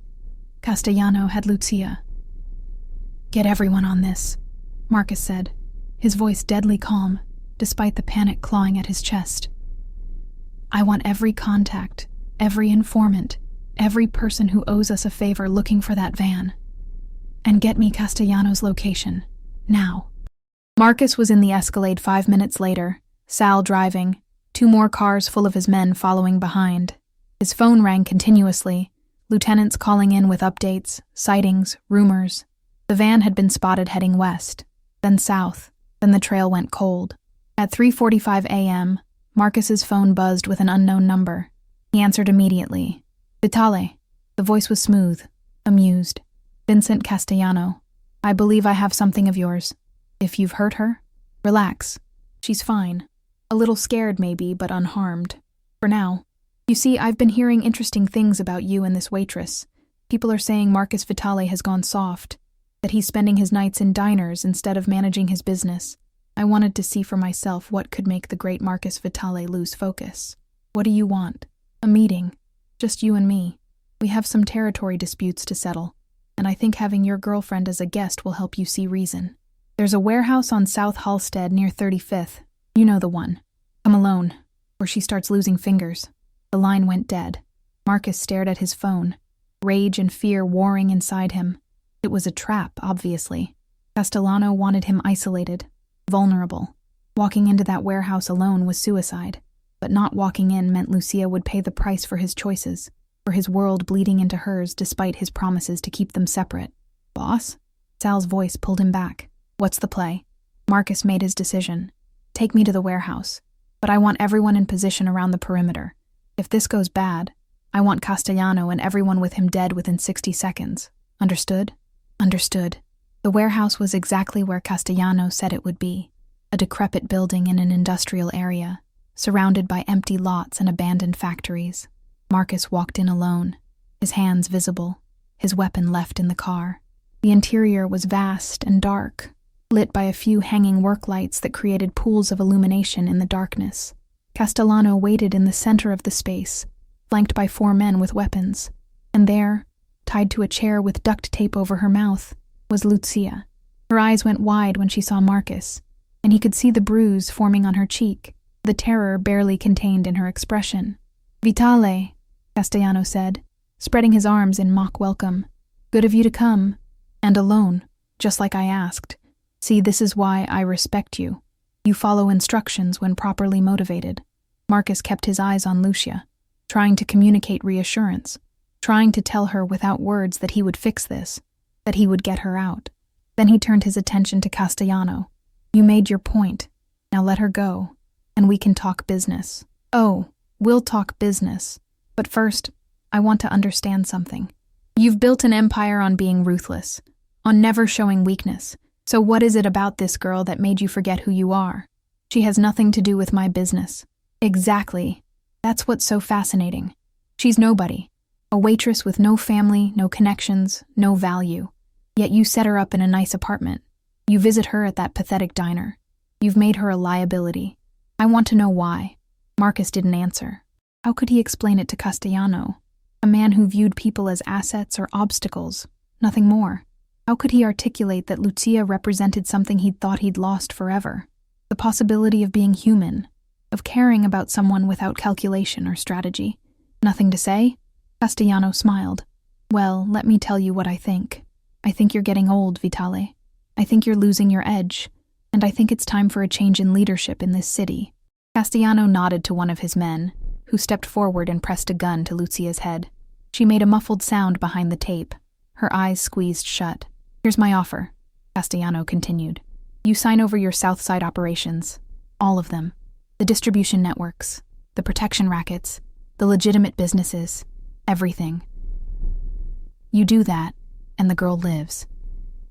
Castellano had Lucia. "Get everyone on this," Marcus said, his voice deadly calm. despite the panic clawing at his chest. "I want every contact, every informant, every person who owes us a favor looking for that van. And get me Castellano's location, now." Marcus was in the Escalade 5 minutes later, Sal driving, 2 more cars full of his men following behind. His phone rang continuously, lieutenants calling in with updates, sightings, rumors. The van had been spotted heading west, then south, then the trail went cold. At 3:45 a.m., Marcus's phone buzzed with an unknown number. He answered immediately. "Vitale." The voice was smooth, amused. "Vincent Castellano. I believe I have something of yours. If you've hurt her, relax. She's fine. A little scared maybe, but unharmed. For now. You see, I've been hearing interesting things about you and this waitress. People are saying Marcus Vitale has gone soft, that he's spending his nights in diners instead of managing his business. I wanted to see for myself what could make the great Marcus Vitale lose focus. What do you want? A meeting. Just you and me. We have some territory disputes to settle, and I think having your girlfriend as a guest will help you see reason. There's a warehouse on South Halstead near 35th. You know the one. Come alone, or she starts losing fingers." The line went dead. Marcus stared at his phone, rage and fear warring inside him. It was a trap, obviously. Castellano wanted him isolated, vulnerable. Walking into that warehouse alone was suicide, but not walking in meant Lucia would pay the price for his choices, for his world bleeding into hers despite his promises to keep them separate. "Boss?" Sal's voice pulled him back. "What's the play?" Marcus made his decision. "Take me to the warehouse, but I want everyone in position around the perimeter. If this goes bad, I want Castellano and everyone with him dead within 60 seconds. Understood?" "Understood." The warehouse was exactly where Castellano said it would be, a decrepit building in an industrial area, surrounded by empty lots and abandoned factories. Marcus walked in alone, his hands visible, his weapon left in the car. The interior was vast and dark, lit by a few hanging work lights that created pools of illumination in the darkness. Castellano waited in the center of the space, flanked by 4 men with weapons, and there, tied to a chair with duct tape over her mouth, was Lucia. Her eyes went wide when she saw Marcus, and he could see the bruise forming on her cheek, the terror barely contained in her expression. "Vitale," Castellano said, spreading his arms in mock welcome. "Good of you to come, and alone, just like I asked. See, this is why I respect you. You follow instructions when properly motivated." Marcus kept his eyes on Lucia, trying to communicate reassurance, trying to tell her without words that he would fix this, that he would get her out. Then he turned his attention to Castellano. "You made your point. Now let her go, and we can talk business." "Oh, we'll talk business. But first, I want to understand something. You've built an empire on being ruthless, on never showing weakness. So what is it about this girl that made you forget who you are? She has nothing to do with my business." "Exactly. That's what's so fascinating. She's nobody. A waitress with no family, no connections, no value. Yet you set her up in a nice apartment. You visit her at that pathetic diner. You've made her a liability. I want to know why." Marcus didn't answer. How could he explain it to Castellano, a man who viewed people as assets or obstacles, nothing more? How could he articulate that Lucia represented something he'd thought he'd lost forever? The possibility of being human, of caring about someone without calculation or strategy. Nothing to say? Castellano smiled. "Well, let me tell you what I think. I think you're getting old, Vitale. I think you're losing your edge, and I think it's time for a change in leadership in this city." Castellano nodded to one of his men, who stepped forward and pressed a gun to Lucia's head. She made a muffled sound behind the tape, her eyes squeezed shut. "Here's my offer," Castellano continued. "You sign over your Southside operations, all of them, the distribution networks, the protection rackets, the legitimate businesses, everything. You do that, and the girl lives.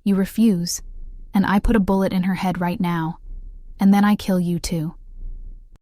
You refuse, and I put a bullet in her head right now, and then I kill you too.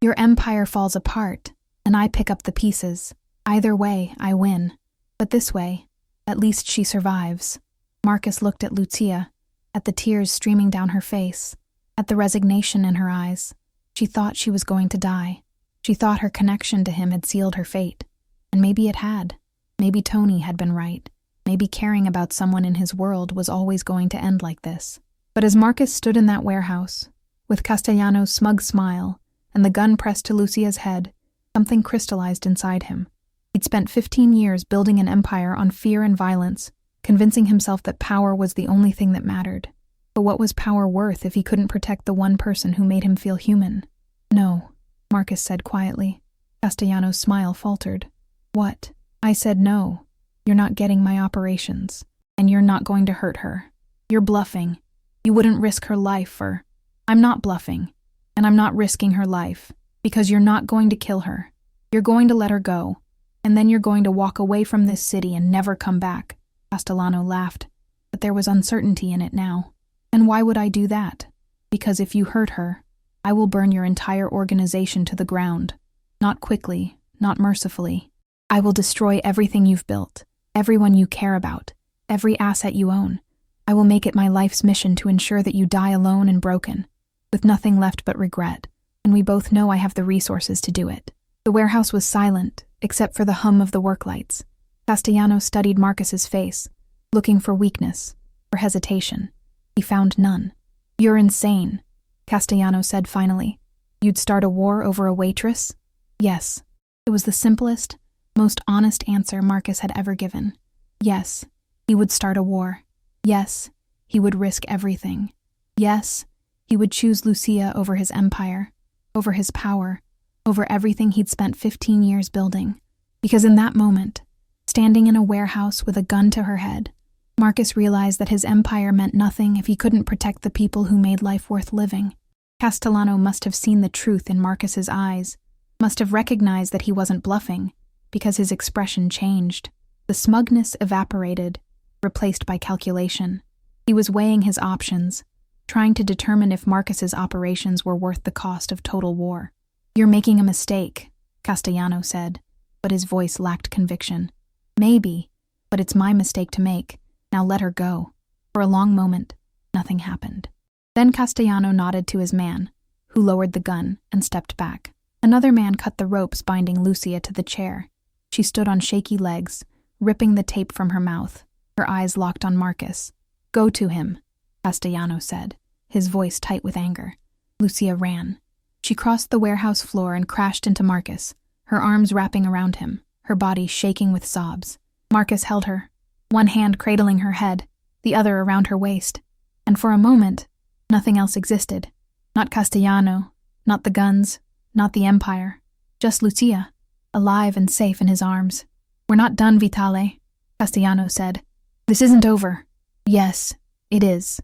Your empire falls apart, and I pick up the pieces. Either way, I win. But this way, at least she survives." Marcus looked at Lucia, at the tears streaming down her face, at the resignation in her eyes. She thought she was going to die. She thought her connection to him had sealed her fate. And maybe it had. Maybe Tony had been right. Maybe caring about someone in his world was always going to end like this. But as Marcus stood in that warehouse, With Castellano's smug smile and the gun pressed to Lucia's head, something crystallized inside him. He'd spent 15 years building an empire on fear and violence, convincing himself that power was the only thing that mattered. But what was power worth if he couldn't protect the one person who made him feel human? No, Marcus said quietly. Castellano's smile faltered. What? I said no. You're not getting my operations, and you're not going to hurt her. You're bluffing. You wouldn't risk her life for... I'm not bluffing, and I'm not risking her life, because you're not going to kill her. You're going to let her go, and then you're going to walk away from this city and never come back. Castellano laughed, but there was uncertainty in it now. And why would I do that? Because if you hurt her, I will burn your entire organization to the ground. Not quickly, not mercifully. I will destroy everything you've built, everyone you care about, every asset you own. I will make it my life's mission to ensure that you die alone and broken, with nothing left but regret, and we both know I have the resources to do it. The warehouse was silent, except for the hum of the work lights. Castellano studied Marcus's face, looking for weakness, for hesitation. He found none. You're insane, Castellano said finally. You'd start a war over a waitress? Yes. It was the simplest, most honest answer Marcus had ever given. Yes, he would start a war. Yes, he would risk everything. Yes, he would choose Lucia over his empire, over his power, over everything he'd spent 15 years building. Because in that moment, standing in a warehouse with a gun to her head, Marcus realized that his empire meant nothing if he couldn't protect the people who made life worth living. Castellano must have seen the truth in Marcus's eyes, must have recognized that he wasn't bluffing, because his expression changed. The smugness evaporated, replaced by calculation. He was weighing his options, trying to determine if Marcus's operations were worth the cost of total war. You're making a mistake, Castellano said, but his voice lacked conviction. Maybe, but it's my mistake to make. Now let her go. For a long moment, nothing happened. Then Castellano nodded to his man, who lowered the gun and stepped back. Another man cut the ropes binding Lucia to the chair. She stood on shaky legs, ripping the tape from her mouth, her eyes locked on Marcus. Go to him, Castellano said, his voice tight with anger. Lucia ran. She crossed the warehouse floor and crashed into Marcus, her arms wrapping around him, her body shaking with sobs. Marcus held her, one hand cradling her head, the other around her waist. And for a moment, nothing else existed. Not Castellano, not the guns, not the empire. Just Lucia, alive and safe in his arms. We're not done, Vitale, Castellano said. This isn't over. Yes, it is,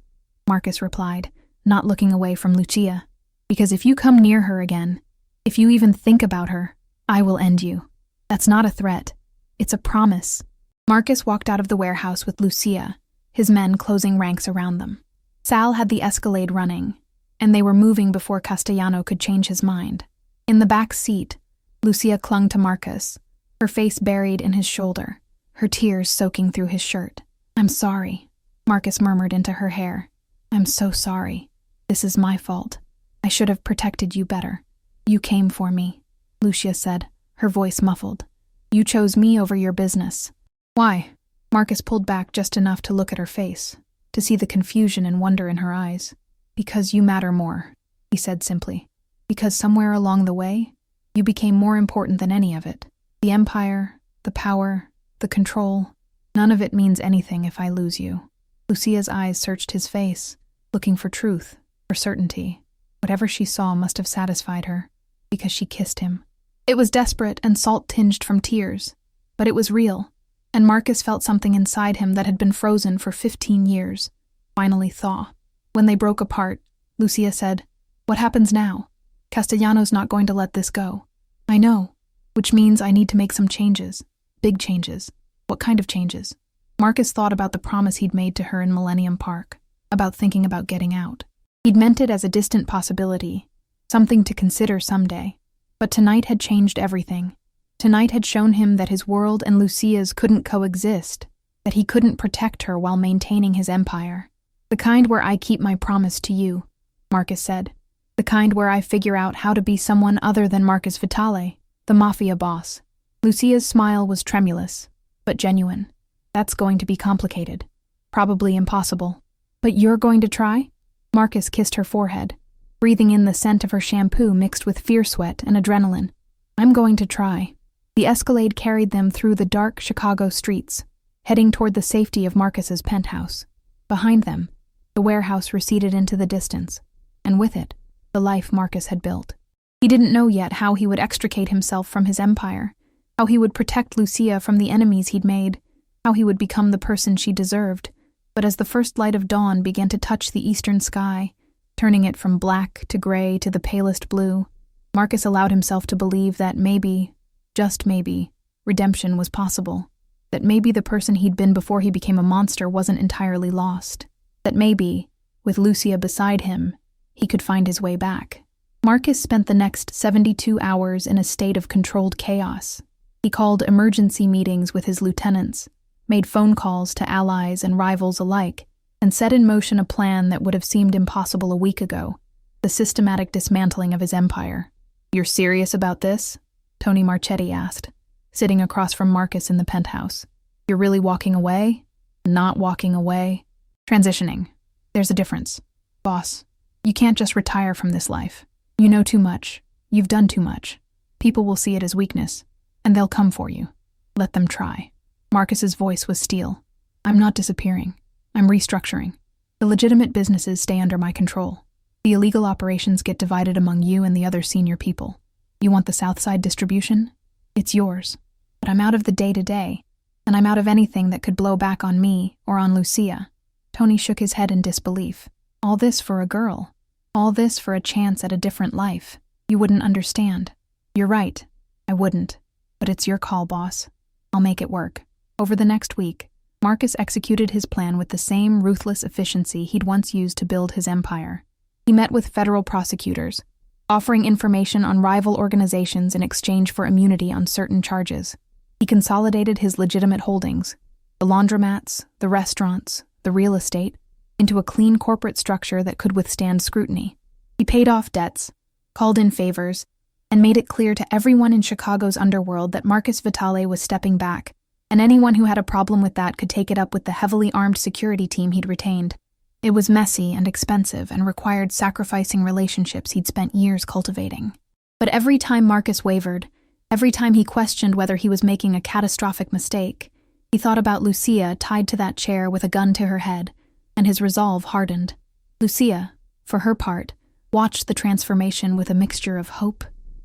Marcus replied, not looking away from Lucia. Because if you come near her again, if you even think about her, I will end you. That's not a threat. It's a promise. Marcus walked out of the warehouse with Lucia, his men closing ranks around them. Sal had the Escalade running, and they were moving before Castellano could change his mind. In the back seat, Lucia clung to Marcus, her face buried in his shoulder, her tears soaking through his shirt. I'm sorry, Marcus murmured into her hair. I'm so sorry. This is my fault. I should have protected you better. You came for me, Lucia said, her voice muffled. You chose me over your business. Why? Marcus pulled back just enough to look at her face, to see the confusion and wonder in her eyes. Because you matter more, he said simply. Because somewhere along the way, you became more important than any of it. The empire, the power, the control, none of it means anything if I lose you. Lucia's eyes searched his face, looking for truth, for certainty. Whatever she saw must have satisfied her, because she kissed him. It was desperate and salt-tinged from tears, but it was real, and Marcus felt something inside him that had been frozen for 15 years, finally thaw. When they broke apart, Lucia said, What happens now? Castellano's not going to let this go. I know, which means I need to make some changes, big changes. What kind of changes? Marcus thought about the promise he'd made to her in Millennium Park, about thinking about getting out. He'd meant it as a distant possibility, something to consider someday. But tonight had changed everything. Tonight had shown him that his world and Lucia's couldn't coexist, that he couldn't protect her while maintaining his empire. The kind where I keep my promise to you, Marcus said. The kind where I figure out how to be someone other than Marcus Vitale, the Mafia boss. Lucia's smile was tremulous, but genuine. That's going to be complicated. Probably impossible. But you're going to try? Marcus kissed her forehead. breathing in the scent of her shampoo mixed with fear sweat and adrenaline. "I'm going to try." The Escalade carried them through the dark Chicago streets, heading toward the safety of Marcus's penthouse. Behind them, the warehouse receded into the distance, and with it, the life Marcus had built. He didn't know yet how he would extricate himself from his empire, how he would protect Lucia from the enemies he'd made, how he would become the person she deserved. But as the first light of dawn began to touch the eastern sky, turning it from black to gray to the palest blue, Marcus allowed himself to believe that maybe, just maybe, redemption was possible. That maybe the person he'd been before he became a monster wasn't entirely lost. That maybe, with Lucia beside him, he could find his way back. Marcus spent the next 72 hours in a state of controlled chaos. He called emergency meetings with his lieutenants, made phone calls to allies and rivals alike, and set in motion a plan that would have seemed impossible a week ago: the systematic dismantling of his empire. "You're serious about this?" Tony Marchetti asked, sitting across from Marcus in the penthouse. "You're really walking away? Not walking away?" "Transitioning. There's a difference. Boss, you can't just retire from this life. You know too much. You've done too much. People will see it as weakness, and they'll come for you. Let them try." Marcus's voice was steel. "I'm not disappearing. I'm restructuring. The legitimate businesses stay under my control. The illegal operations get divided among you and the other senior people. You want the South Side distribution? It's yours. But I'm out of the day-to-day, and I'm out of anything that could blow back on me or on Lucia." Tony shook his head in disbelief. "All this for a girl. All this for a chance at a different life. You wouldn't understand." "You're right. I wouldn't. But it's your call, boss. I'll make it work." Over the next week, Marcus executed his plan with the same ruthless efficiency he'd once used to build his empire. He met with federal prosecutors, offering information on rival organizations in exchange for immunity on certain charges. He consolidated his legitimate holdings, the laundromats, the restaurants, the real estate, into a clean corporate structure that could withstand scrutiny. He paid off debts, called in favors, and made it clear to everyone in Chicago's underworld that Marcus Vitale was stepping back, and anyone who had a problem with that could take it up with the heavily armed security team he'd retained. It was messy and expensive and required sacrificing relationships he'd spent years cultivating. But every time Marcus wavered, every time he questioned whether he was making a catastrophic mistake, he thought about Lucia tied to that chair with a gun to her head, and his resolve hardened. Lucia, for her part, watched the transformation with a mixture of hope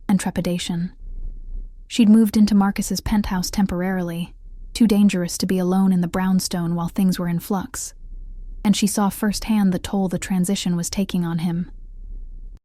and trepidation. She'd moved into Marcus's penthouse temporarily, too dangerous to be alone in the brownstone while things were in flux, and she saw firsthand the toll the transition was taking on him.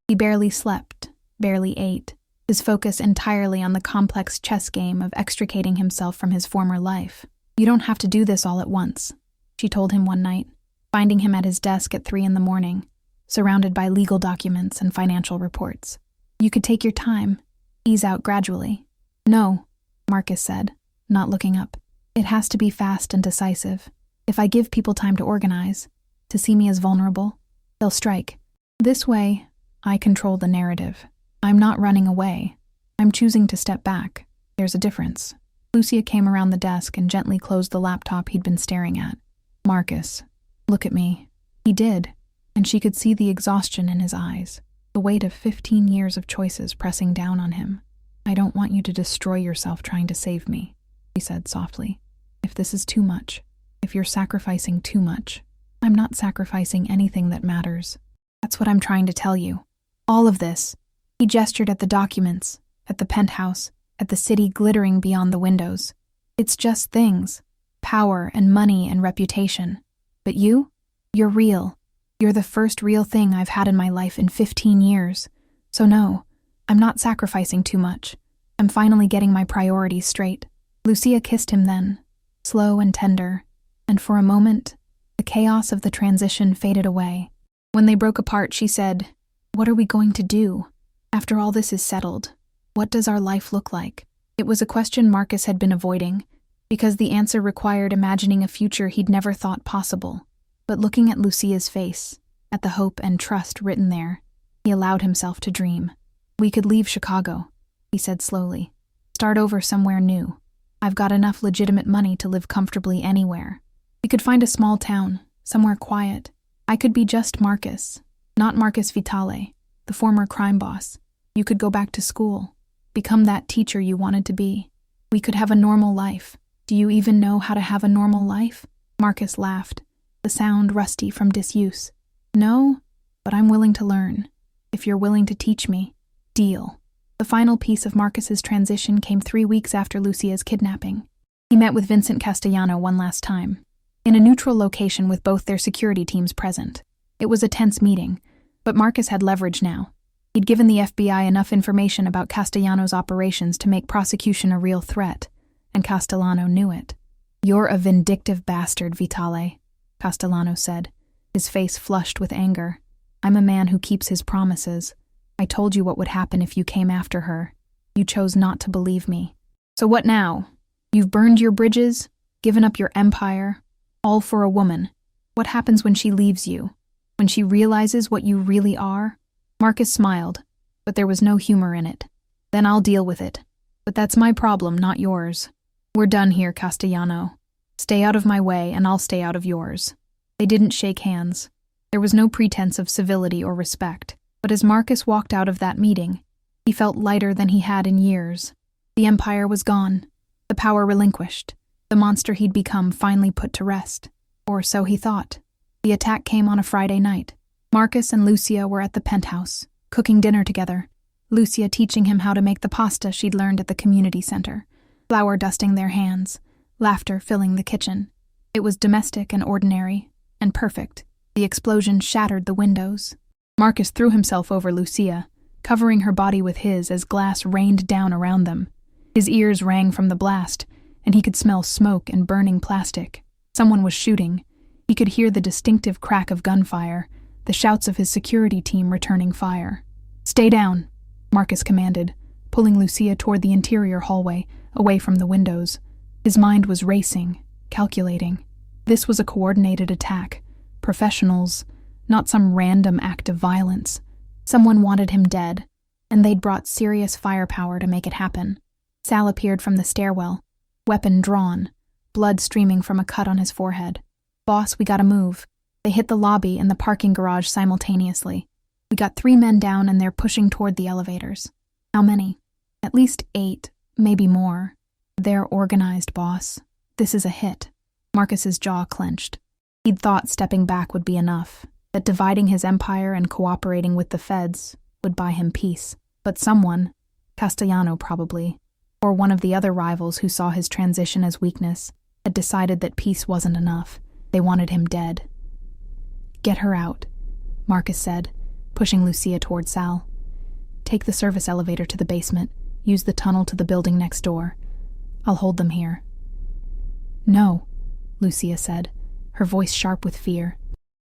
He barely slept, barely ate, his focus entirely on the complex chess game of extricating himself from his former life. "You don't have to do this all at once," she told him one night, finding him at his desk at 3 a.m, surrounded by legal documents and financial reports. "You could take your time, ease out gradually." "No," Marcus said, not looking up. "It has to be fast and decisive. If I give people time to organize, to see me as vulnerable, they'll strike. This way, I control the narrative. I'm not running away. I'm choosing to step back. There's a difference." Lucia came around the desk and gently closed the laptop he'd been staring at. "Marcus, look at me." He did, and she could see the exhaustion in his eyes, the weight of 15 years of choices pressing down on him. "I don't want you to destroy yourself trying to save me," he said softly. "If this is too much, if you're sacrificing too much, I'm not sacrificing anything that matters. That's what I'm trying to tell you. All of this." He gestured at the documents, at the penthouse, at the city glittering beyond the windows. "It's just things. Power and money and reputation. But you're real. You're the first real thing I've had in my life in 15 years. So no, I'm not sacrificing too much. I'm finally getting my priorities straight." Lucia kissed him then, slow and tender, and for a moment, the chaos of the transition faded away. When they broke apart, she said, "What are we going to do? After all this is settled, what does our life look like?" It was a question Marcus had been avoiding, because the answer required imagining a future he'd never thought possible. But looking at Lucia's face, at the hope and trust written there, he allowed himself to dream. "We could leave Chicago," he said slowly. "Start over somewhere new. I've got enough legitimate money to live comfortably anywhere. We could find a small town, somewhere quiet. I could be just Marcus, not Marcus Vitale, the former crime boss. You could go back to school, become that teacher you wanted to be. We could have a normal life. Do you even know how to have a normal life? Marcus laughed, the sound rusty from disuse. No, but I'm willing to learn. If you're willing to teach me, deal. The final piece of Marcus's transition came 3 weeks after Lucia's kidnapping. He met with Vincent Castellano one last time, in a neutral location with both their security teams present. It was a tense meeting, but Marcus had leverage now. He'd given the FBI enough information about Castellano's operations to make prosecution a real threat, and Castellano knew it. "You're a vindictive bastard, Vitale," Castellano said, his face flushed with anger. "I'm a man who keeps his promises. I told you what would happen if you came after her. You chose not to believe me. So what now? You've burned your bridges, given up your empire, all for a woman. What happens when she leaves you? When she realizes what you really are?" Marcus smiled, but there was no humor in it. "Then I'll deal with it. But that's my problem, not yours. We're done here, Castellano. Stay out of my way and I'll stay out of yours." They didn't shake hands. There was no pretense of civility or respect. But as Marcus walked out of that meeting, he felt lighter than he had in years. The empire was gone, the power relinquished, the monster he'd become finally put to rest. Or so he thought. The attack came on a Friday night. Marcus and Lucia were at the penthouse, cooking dinner together, Lucia teaching him how to make the pasta she'd learned at the community center, flour dusting their hands, laughter filling the kitchen. It was domestic and ordinary, and perfect. The explosion shattered the windows. Marcus threw himself over Lucia, covering her body with his as glass rained down around them. His ears rang from the blast, and he could smell smoke and burning plastic. Someone was shooting. He could hear the distinctive crack of gunfire, the shouts of his security team returning fire. "Stay down," Marcus commanded, pulling Lucia toward the interior hallway, away from the windows. His mind was racing, calculating. This was a coordinated attack. Professionals, not some random act of violence. Someone wanted him dead, and they'd brought serious firepower to make it happen. Sal appeared from the stairwell, weapon drawn, blood streaming from a cut on his forehead. "Boss, we gotta move." They hit the lobby and the parking garage simultaneously. "We got 3 men down and they're pushing toward the elevators." "How many?" "At least 8, maybe more." "They're organized, boss. This is a hit." Marcus's jaw clenched. He'd thought stepping back would be enough, that dividing his empire and cooperating with the feds would buy him peace. But someone, Castellano probably, or one of the other rivals who saw his transition as weakness, had decided that peace wasn't enough. They wanted him dead. "Get her out," Marcus said, pushing Lucia toward Sal. "Take the service elevator to the basement. Use the tunnel to the building next door. I'll hold them here." "No," Lucia said, her voice sharp with fear.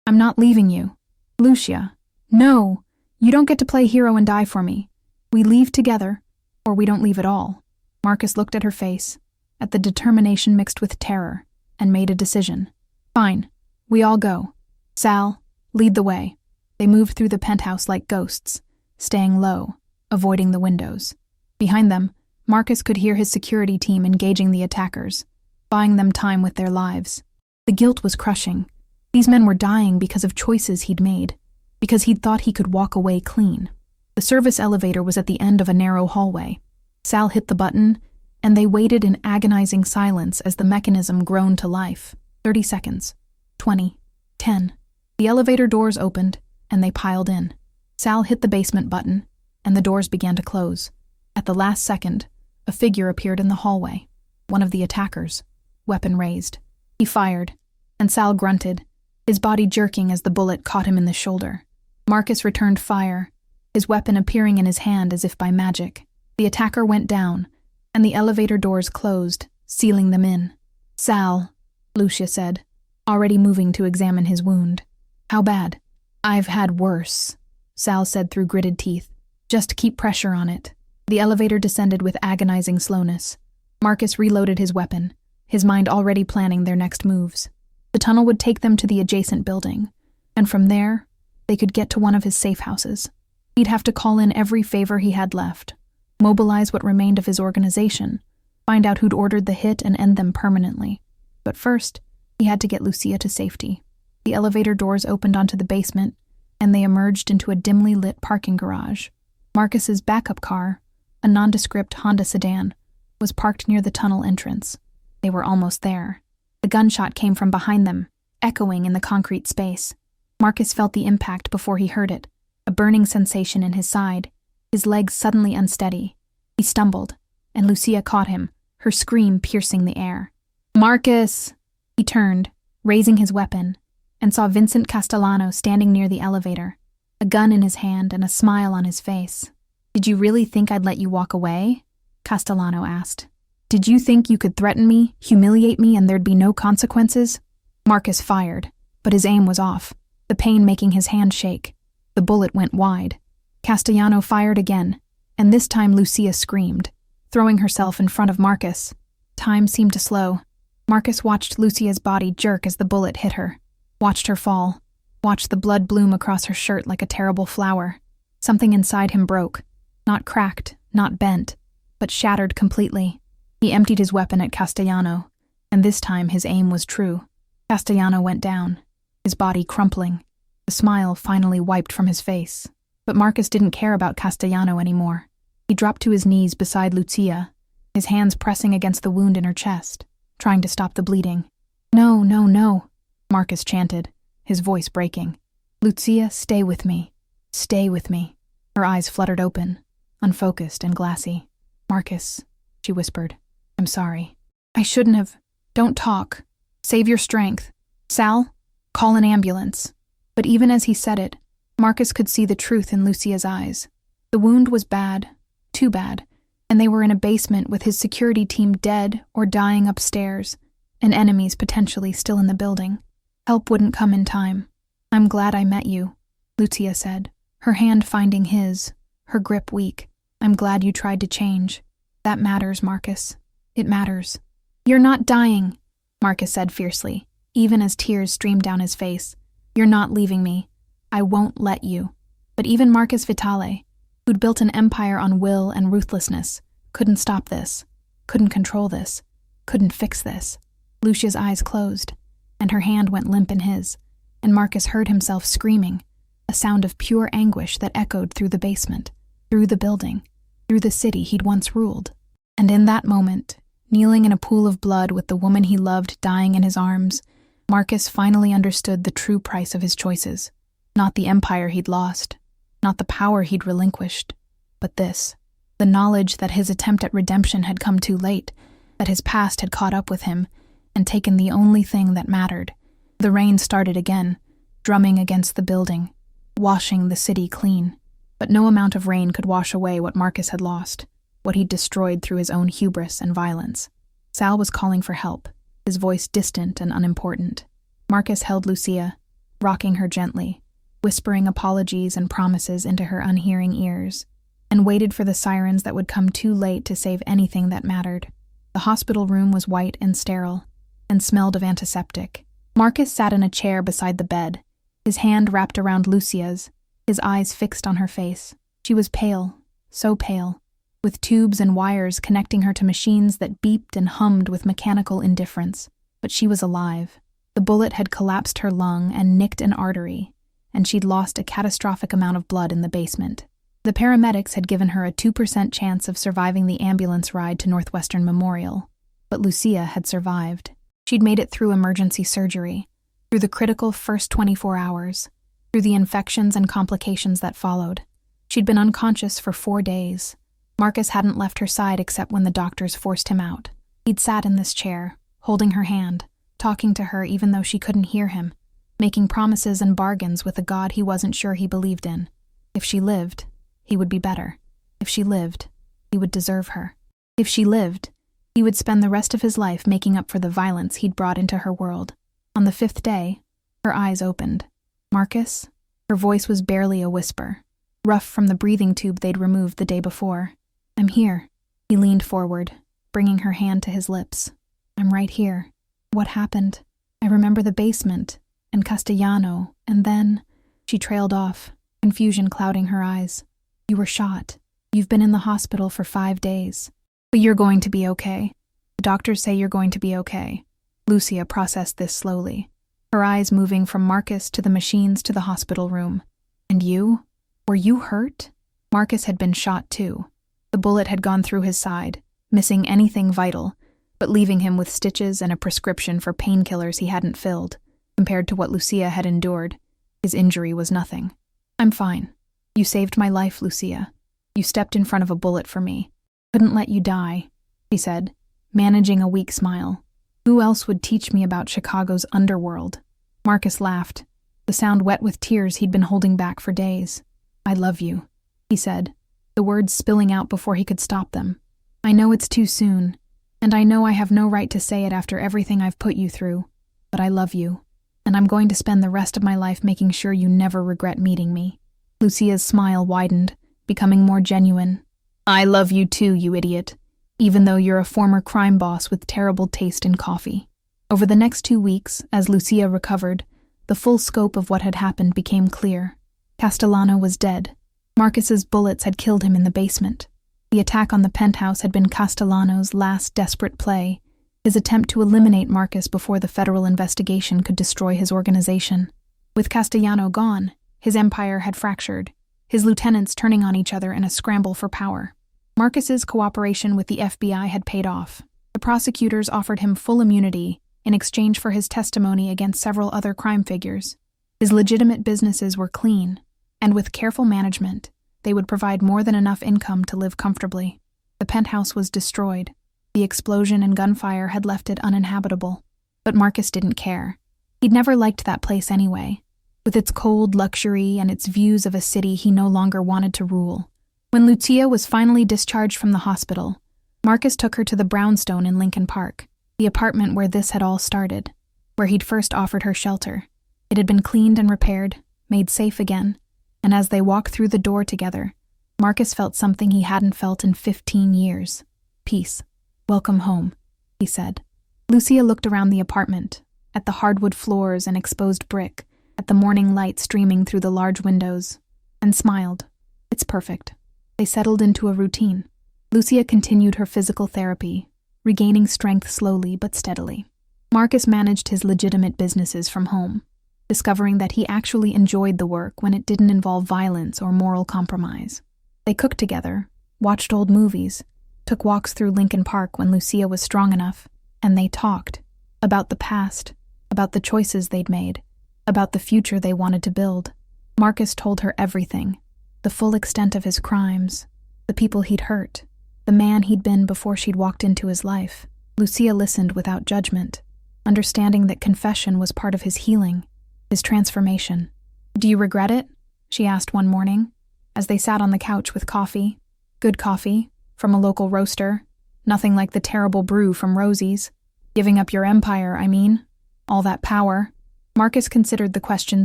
"I'm not leaving you. Lucia, no! You don't get to play hero and die for me. We leave together, or we don't leave at all." Marcus looked at her face, at the determination mixed with terror, and made a decision. "Fine, we all go. Sal, lead the way." They moved through the penthouse like ghosts, staying low, avoiding the windows. Behind them, Marcus could hear his security team engaging the attackers, buying them time with their lives. The guilt was crushing. These men were dying because of choices he'd made, because he'd thought he could walk away clean. The service elevator was at the end of a narrow hallway. Sal hit the button, and they waited in agonizing silence as the mechanism groaned to life. 30 seconds. 20. 10. The elevator doors opened, and they piled in. Sal hit the basement button, and the doors began to close. At the last second, a figure appeared in the hallway. One of the attackers, weapon raised. He fired, and Sal grunted, his body jerking as the bullet caught him in the shoulder. Marcus returned fire, his weapon appearing in his hand as if by magic. The attacker went down, and the elevator doors closed, sealing them in. "Sal," Lucia said, already moving to examine his wound. "How bad?" "I've had worse," Sal said through gritted teeth. "Just keep pressure on it." The elevator descended with agonizing slowness. Marcus reloaded his weapon, his mind already planning their next moves. The tunnel would take them to the adjacent building, and from there, they could get to one of his safe houses. He'd have to call in every favor he had left, mobilize what remained of his organization, find out who'd ordered the hit and end them permanently. But first, he had to get Lucia to safety. The elevator doors opened onto the basement, and they emerged into a dimly lit parking garage. Marcus's backup car, a nondescript Honda sedan, was parked near the tunnel entrance. They were almost there. The gunshot came from behind them, echoing in the concrete space. Marcus felt the impact before he heard it, a burning sensation in his side, his legs suddenly unsteady. He stumbled, and Lucia caught him, her scream piercing the air. "Marcus!" He turned, raising his weapon, and saw Vincent Castellano standing near the elevator, a gun in his hand and a smile on his face. "Did you really think I'd let you walk away?" Castellano asked. "Did you think you could threaten me, humiliate me, and there'd be no consequences?" Marcus fired, but his aim was off, the pain making his hand shake. The bullet went wide. Castellano fired again, and this time Lucia screamed, throwing herself in front of Marcus. Time seemed to slow. Marcus watched Lucia's body jerk as the bullet hit her, watched her fall, watched the blood bloom across her shirt like a terrible flower. Something inside him broke, not cracked, not bent, but shattered completely. He emptied his weapon at Castellano, and this time his aim was true. Castellano went down, his body crumpling, the smile finally wiped from his face. But Marcus didn't care about Castellano anymore. He dropped to his knees beside Lucia, his hands pressing against the wound in her chest, trying to stop the bleeding. "No, no, no," Marcus chanted, his voice breaking. "Lucia, stay with me. Stay with me." Her eyes fluttered open, unfocused and glassy. "Marcus," she whispered, "I'm sorry. I shouldn't have. Don't talk. Save your strength. Sal, call an ambulance." But even as he said it, Marcus could see the truth in Lucia's eyes. The wound was bad, too bad, and they were in a basement with his security team dead or dying upstairs, and enemies potentially still in the building. Help wouldn't come in time. "I'm glad I met you," Lucia said, her hand finding his, her grip weak. "I'm glad you tried to change. That matters, Marcus. It matters." "You're not dying," Marcus said fiercely, even as tears streamed down his face. "You're not leaving me. I won't let you." But even Marcus Vitale, who'd built an empire on will and ruthlessness, couldn't stop this, couldn't control this, couldn't fix this. Lucia's eyes closed, and her hand went limp in his, and Marcus heard himself screaming, a sound of pure anguish that echoed through the basement, through the building, through the city he'd once ruled. And in that moment, kneeling in a pool of blood with the woman he loved dying in his arms, Marcus finally understood the true price of his choices. Not the empire he'd lost, not the power he'd relinquished, but this, the knowledge that his attempt at redemption had come too late, that his past had caught up with him and taken the only thing that mattered. The rain started again, drumming against the building, washing the city clean. But no amount of rain could wash away what Marcus had lost, what he'd destroyed through his own hubris and violence. Sal was calling for help, his voice distant and unimportant. Marcus held Lucia, rocking her gently, whispering apologies and promises into her unhearing ears, and waited for the sirens that would come too late to save anything that mattered. The hospital room was white and sterile, and smelled of antiseptic. Marcus sat in a chair beside the bed, his hand wrapped around Lucia's, his eyes fixed on her face. She was pale, so pale, with tubes and wires connecting her to machines that beeped and hummed with mechanical indifference. But she was alive. The bullet had collapsed her lung and nicked an artery, and she'd lost a catastrophic amount of blood in the basement. The paramedics had given her a 2% chance of surviving the ambulance ride to Northwestern Memorial, but Lucia had survived. She'd made it through emergency surgery, through the critical first 24 hours, through the infections and complications that followed. She'd been unconscious for 4 days. Marcus hadn't left her side except when the doctors forced him out. He'd sat in this chair, holding her hand, talking to her even though she couldn't hear him, making promises and bargains with a God he wasn't sure he believed in. If she lived, he would be better. If she lived, he would deserve her. If she lived, he would spend the rest of his life making up for the violence he'd brought into her world. On the 5th day, her eyes opened. "Marcus?" Her voice was barely a whisper, rough from the breathing tube they'd removed the day before. "I'm here." He leaned forward, bringing her hand to his lips. "I'm right here. What happened? I remember the basement, and Castellano, and then..." She trailed off, confusion clouding her eyes. "You were shot. You've been in the hospital for 5 days. But you're going to be okay. The doctors say you're going to be okay." Lucia processed this slowly, her eyes moving from Marcus to the machines to the hospital room. And you? Were you hurt? Marcus had been shot too. The bullet had gone through his side, missing anything vital, but leaving him with stitches and a prescription for painkillers he hadn't filled. Compared to what Lucia had endured, his injury was nothing. I'm fine. You saved my life, Lucia. You stepped in front of a bullet for me. Couldn't let you die, she said, managing a weak smile. Who else would teach me about Chicago's underworld? Marcus laughed, the sound wet with tears he'd been holding back for days. I love you, he said, the words spilling out before he could stop them. I know it's too soon, and I know I have no right to say it after everything I've put you through, but I love you, and I'm going to spend the rest of my life making sure you never regret meeting me. Lucia's smile widened, becoming more genuine. I love you too, you idiot, even though you're a former crime boss with terrible taste in coffee. Over the next 2 weeks, as Lucia recovered, the full scope of what had happened became clear. Castellano was dead. Marcus's bullets had killed him in the basement. The attack on the penthouse had been Castellano's last desperate play, his attempt to eliminate Marcus before the federal investigation could destroy his organization. With Castellano gone, his empire had fractured, his lieutenants turning on each other in a scramble for power. Marcus's cooperation with the FBI had paid off. The prosecutors offered him full immunity in exchange for his testimony against several other crime figures. His legitimate businesses were clean, and with careful management, they would provide more than enough income to live comfortably. The penthouse was destroyed. The explosion and gunfire had left it uninhabitable. But Marcus didn't care. He'd never liked that place anyway, with its cold luxury and its views of a city he no longer wanted to rule. When Lucia was finally discharged from the hospital, Marcus took her to the brownstone in Lincoln Park, the apartment where this had all started, where he'd first offered her shelter. It had been cleaned and repaired, made safe again, and as they walked through the door together, Marcus felt something he hadn't felt in 15 years. Peace. Welcome home, he said. Lucia looked around the apartment, at the hardwood floors and exposed brick, at the morning light streaming through the large windows, and smiled. It's perfect. They settled into a routine. Lucia continued her physical therapy, regaining strength slowly but steadily. Marcus managed his legitimate businesses from home, discovering that he actually enjoyed the work when it didn't involve violence or moral compromise. They cooked together, watched old movies, took walks through Lincoln Park when Lucia was strong enough, and they talked about the past, about the choices they'd made, about the future they wanted to build. Marcus told her everything, the full extent of his crimes, the people he'd hurt, the man he'd been before she'd walked into his life. Lucia listened without judgment, understanding that confession was part of his healing, his transformation. Do you regret it? She asked one morning, as they sat on the couch with coffee. Good coffee, from a local roaster, nothing like the terrible brew from Rosie's. Giving up your empire, I mean. All that power. Marcus considered the question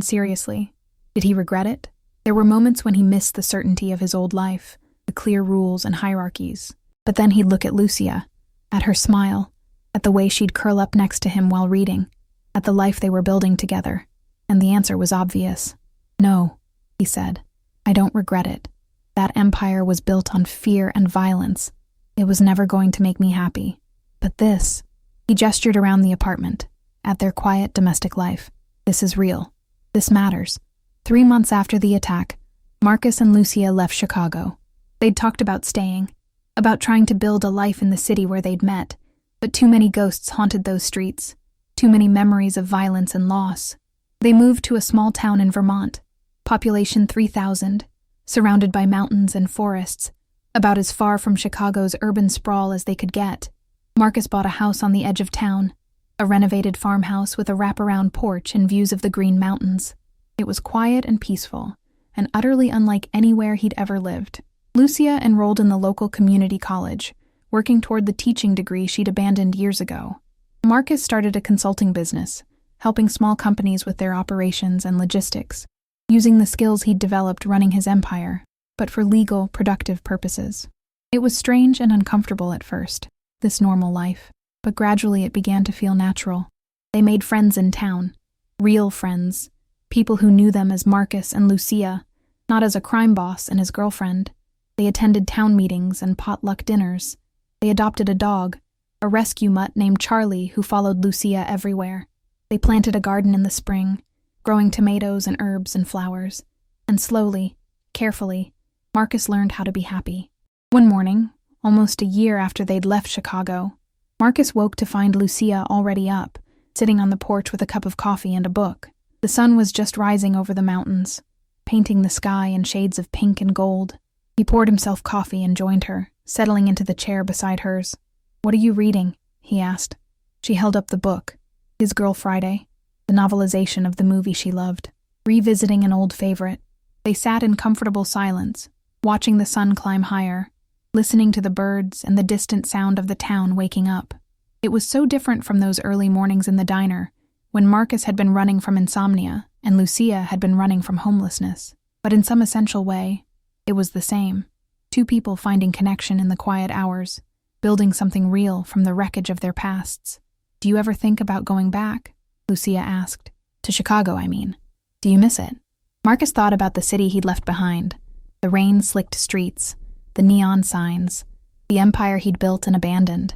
seriously. Did he regret it? There were moments when he missed the certainty of his old life, the clear rules and hierarchies. But then he'd look at Lucia, at her smile, at the way she'd curl up next to him while reading, at the life they were building together. And the answer was obvious. No, he said. I don't regret it. That empire was built on fear and violence. It was never going to make me happy. But this, he gestured around the apartment, at their quiet domestic life. This is real. This matters. 3 months after the attack, Marcus and Lucia left Chicago. They'd talked about staying, about trying to build a life in the city where they'd met, but too many ghosts haunted those streets, too many memories of violence and loss. They moved to a small town in Vermont, population 3,000, surrounded by mountains and forests, about as far from Chicago's urban sprawl as they could get. Marcus bought a house on the edge of town, a renovated farmhouse with a wraparound porch and views of the Green Mountains. It was quiet and peaceful, and utterly unlike anywhere he'd ever lived. Lucia enrolled in the local community college, working toward the teaching degree she'd abandoned years ago. Marcus started a consulting business, helping small companies with their operations and logistics, using the skills he'd developed running his empire, but for legal, productive purposes. It was strange and uncomfortable at first, this normal life, but gradually it began to feel natural. They made friends in town, real friends, people who knew them as Marcus and Lucia, not as a crime boss and his girlfriend. They attended town meetings and potluck dinners. They adopted a dog, a rescue mutt named Charlie who followed Lucia everywhere. They planted a garden in the spring, growing tomatoes and herbs and flowers. And slowly, carefully, Marcus learned how to be happy. One morning, almost a year after they'd left Chicago, Marcus woke to find Lucia already up, sitting on the porch with a cup of coffee and a book. The sun was just rising over the mountains, painting the sky in shades of pink and gold. He poured himself coffee and joined her, settling into the chair beside hers. "What are you reading?" he asked. She held up the book, His Girl Friday, the novelization of the movie she loved, revisiting an old favorite. They sat in comfortable silence, watching the sun climb higher, listening to the birds and the distant sound of the town waking up. It was so different from those early mornings in the diner, when Marcus had been running from insomnia and Lucia had been running from homelessness. But in some essential way, it was the same. Two people finding connection in the quiet hours, building something real from the wreckage of their pasts. "Do you ever think about going back?" Lucia asked. "To Chicago, I mean. Do you miss it?" Marcus thought about the city he'd left behind, the rain-slicked streets, the neon signs, the empire he'd built and abandoned.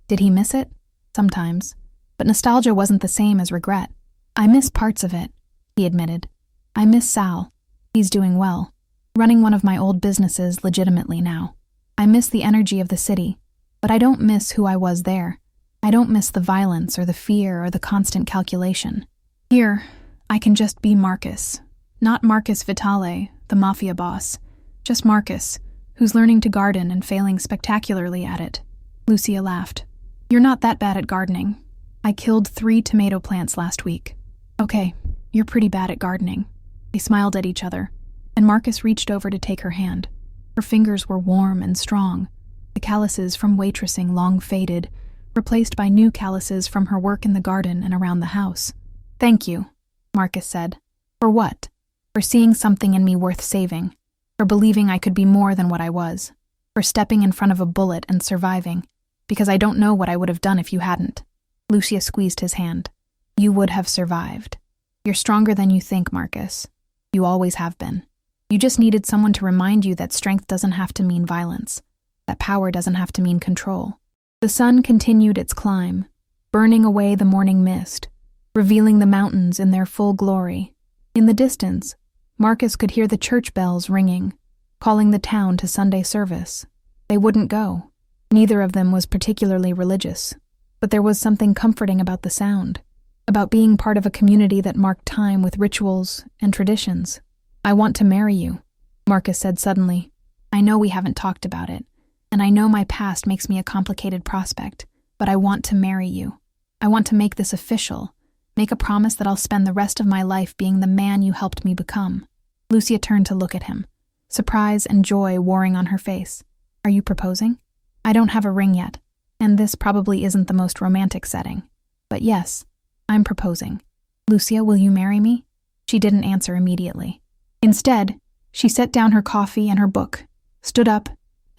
Did he miss it? Sometimes. But nostalgia wasn't the same as regret. "I miss parts of it," he admitted. "I miss Sal. He's doing well, running one of my old businesses legitimately now. I miss the energy of the city, but I don't miss who I was there. I don't miss the violence or the fear or the constant calculation. Here, I can just be Marcus. Not Marcus Vitale, the Mafia boss. Just Marcus, who's learning to garden and failing spectacularly at it." Lucia laughed. "You're not that bad at gardening. I killed 3 tomato plants last week." "Okay, you're pretty bad at gardening." They smiled at each other, and Marcus reached over to take her hand. Her fingers were warm and strong, the calluses from waitressing long faded, replaced by new calluses from her work in the garden and around the house. "Thank you," Marcus said. "For what?" "For seeing something in me worth saving. For believing I could be more than what I was. For stepping in front of a bullet and surviving. Because I don't know what I would have done if you hadn't." Lucia squeezed his hand. "You would have survived. You're stronger than you think, Marcus. You always have been. You just needed someone to remind you that strength doesn't have to mean violence, that power doesn't have to mean control." The sun continued its climb, burning away the morning mist, revealing the mountains in their full glory. In the distance, Marcus could hear the church bells ringing, calling the town to Sunday service. They wouldn't go. Neither of them was particularly religious, but there was something comforting about the sound, about being part of a community that marked time with rituals and traditions. "I want to marry you," Marcus said suddenly. "I know we haven't talked about it, and I know my past makes me a complicated prospect, but I want to marry you. I want to make this official, make a promise that I'll spend the rest of my life being the man you helped me become." Lucia turned to look at him, surprise and joy warring on her face. "Are you proposing?" "I don't have a ring yet, and this probably isn't the most romantic setting. But yes, I'm proposing. Lucia, will you marry me?" She didn't answer immediately. Instead, she set down her coffee and her book, stood up,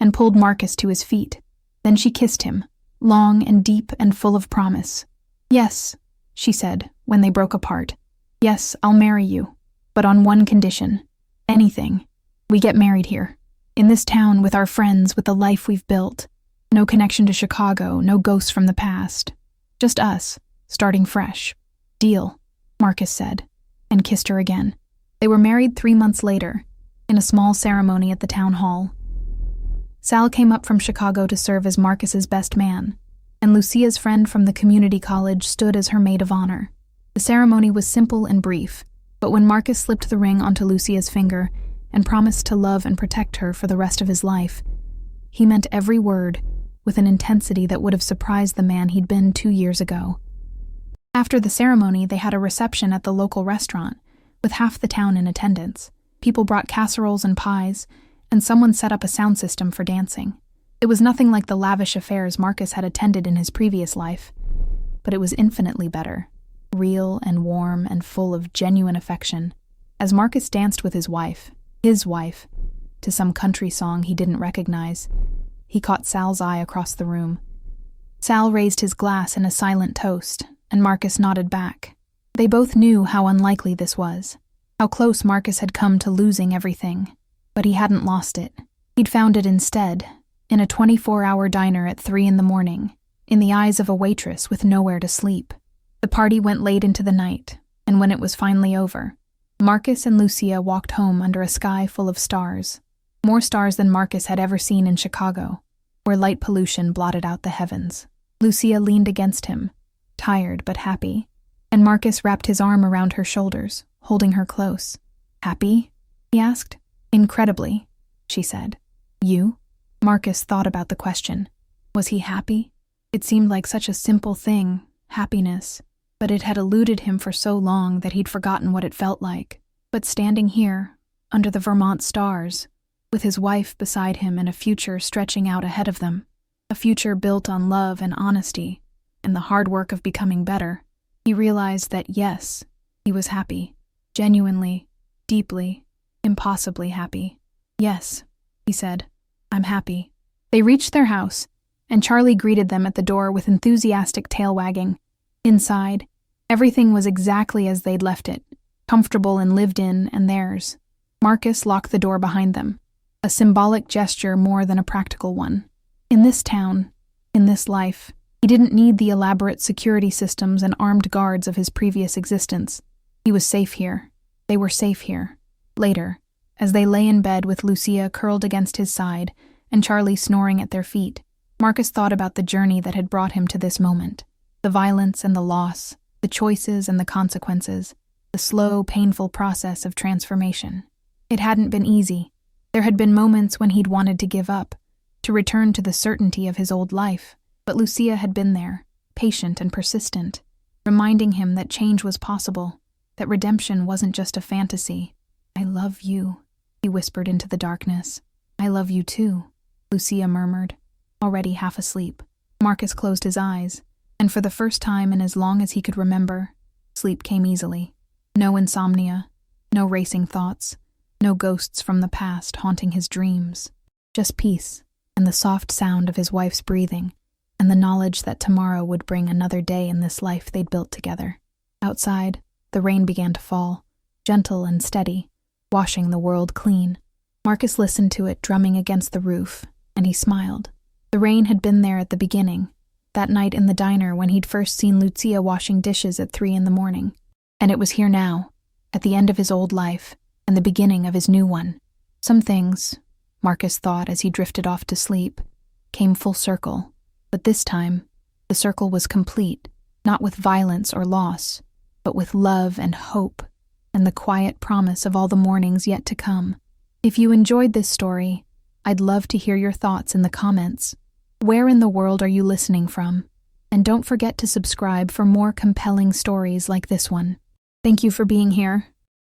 and pulled Marcus to his feet. Then she kissed him, long and deep and full of promise. "Yes," she said, when they broke apart. "Yes, I'll marry you, but on one condition. Anything. We get married here. In this town, with our friends, with the life we've built. No connection to Chicago, no ghosts from the past. Just us, starting fresh." "Deal," Marcus said, and kissed her again. They were married 3 months later, in a small ceremony at the town hall. Sal came up from Chicago to serve as Marcus's best man, and Lucia's friend from the community college stood as her maid of honor. The ceremony was simple and brief, but when Marcus slipped the ring onto Lucia's finger and promised to love and protect her for the rest of his life, he meant every word with an intensity that would have surprised the man he'd been 2 years ago. After the ceremony, they had a reception at the local restaurant, with half the town in attendance. People brought casseroles and pies, and someone set up a sound system for dancing. It was nothing like the lavish affairs Marcus had attended in his previous life, but it was infinitely better, real and warm and full of genuine affection. As Marcus danced with his wife, to some country song he didn't recognize, he caught Sal's eye across the room. Sal raised his glass in a silent toast, and Marcus nodded back. They both knew how unlikely this was, how close Marcus had come to losing everything, but he hadn't lost it. He'd found it instead, in a 24-hour diner at 3 a.m, in the eyes of a waitress with nowhere to sleep. The party went late into the night, and when it was finally over, Marcus and Lucia walked home under a sky full of stars, more stars than Marcus had ever seen in Chicago, where light pollution blotted out the heavens. Lucia leaned against him, tired but happy, and Marcus wrapped his arm around her shoulders, holding her close. "Happy?" he asked. "Incredibly," she said. "You?" Marcus thought about the question. Was he happy? It seemed like such a simple thing, happiness, but it had eluded him for so long that he'd forgotten what it felt like. But standing here, under the Vermont stars, with his wife beside him and a future stretching out ahead of them, a future built on love and honesty, and the hard work of becoming better, he realized that yes, he was happy. Genuinely, deeply, impossibly happy. "Yes," he said, "I'm happy." They reached their house, and Charlie greeted them at the door with enthusiastic tail wagging. Inside, everything was exactly as they'd left it, comfortable and lived in and theirs. Marcus locked the door behind them, a symbolic gesture more than a practical one. In this town, in this life, he didn't need the elaborate security systems and armed guards of his previous existence. He was safe here. They were safe here. Later, as they lay in bed with Lucia curled against his side and Charlie snoring at their feet, Marcus thought about the journey that had brought him to this moment. The violence and the loss, the choices and the consequences, the slow, painful process of transformation. It hadn't been easy. There had been moments when he'd wanted to give up, to return to the certainty of his old life, but Lucia had been there, patient and persistent, reminding him that change was possible, that redemption wasn't just a fantasy. "I love you," he whispered into the darkness. "I love you too," Lucia murmured, already half asleep. Marcus closed his eyes, and for the first time in as long as he could remember, sleep came easily. No insomnia, no racing thoughts, no ghosts from the past haunting his dreams. Just peace, and the soft sound of his wife's breathing, and the knowledge that tomorrow would bring another day in this life they'd built together. Outside, the rain began to fall, gentle and steady, washing the world clean. Marcus listened to it drumming against the roof, and he smiled. The rain had been there at the beginning, that night in the diner when he'd first seen Lucia washing dishes at 3 a.m, and it was here now, at the end of his old life, and the beginning of his new one. Some things, Marcus thought as he drifted off to sleep, came full circle, but this time, the circle was complete, not with violence or loss, but with love and hope, and the quiet promise of all the mornings yet to come. If you enjoyed this story, I'd love to hear your thoughts in the comments. Where in the world are you listening from? And don't forget to subscribe for more compelling stories like this one. Thank you for being here.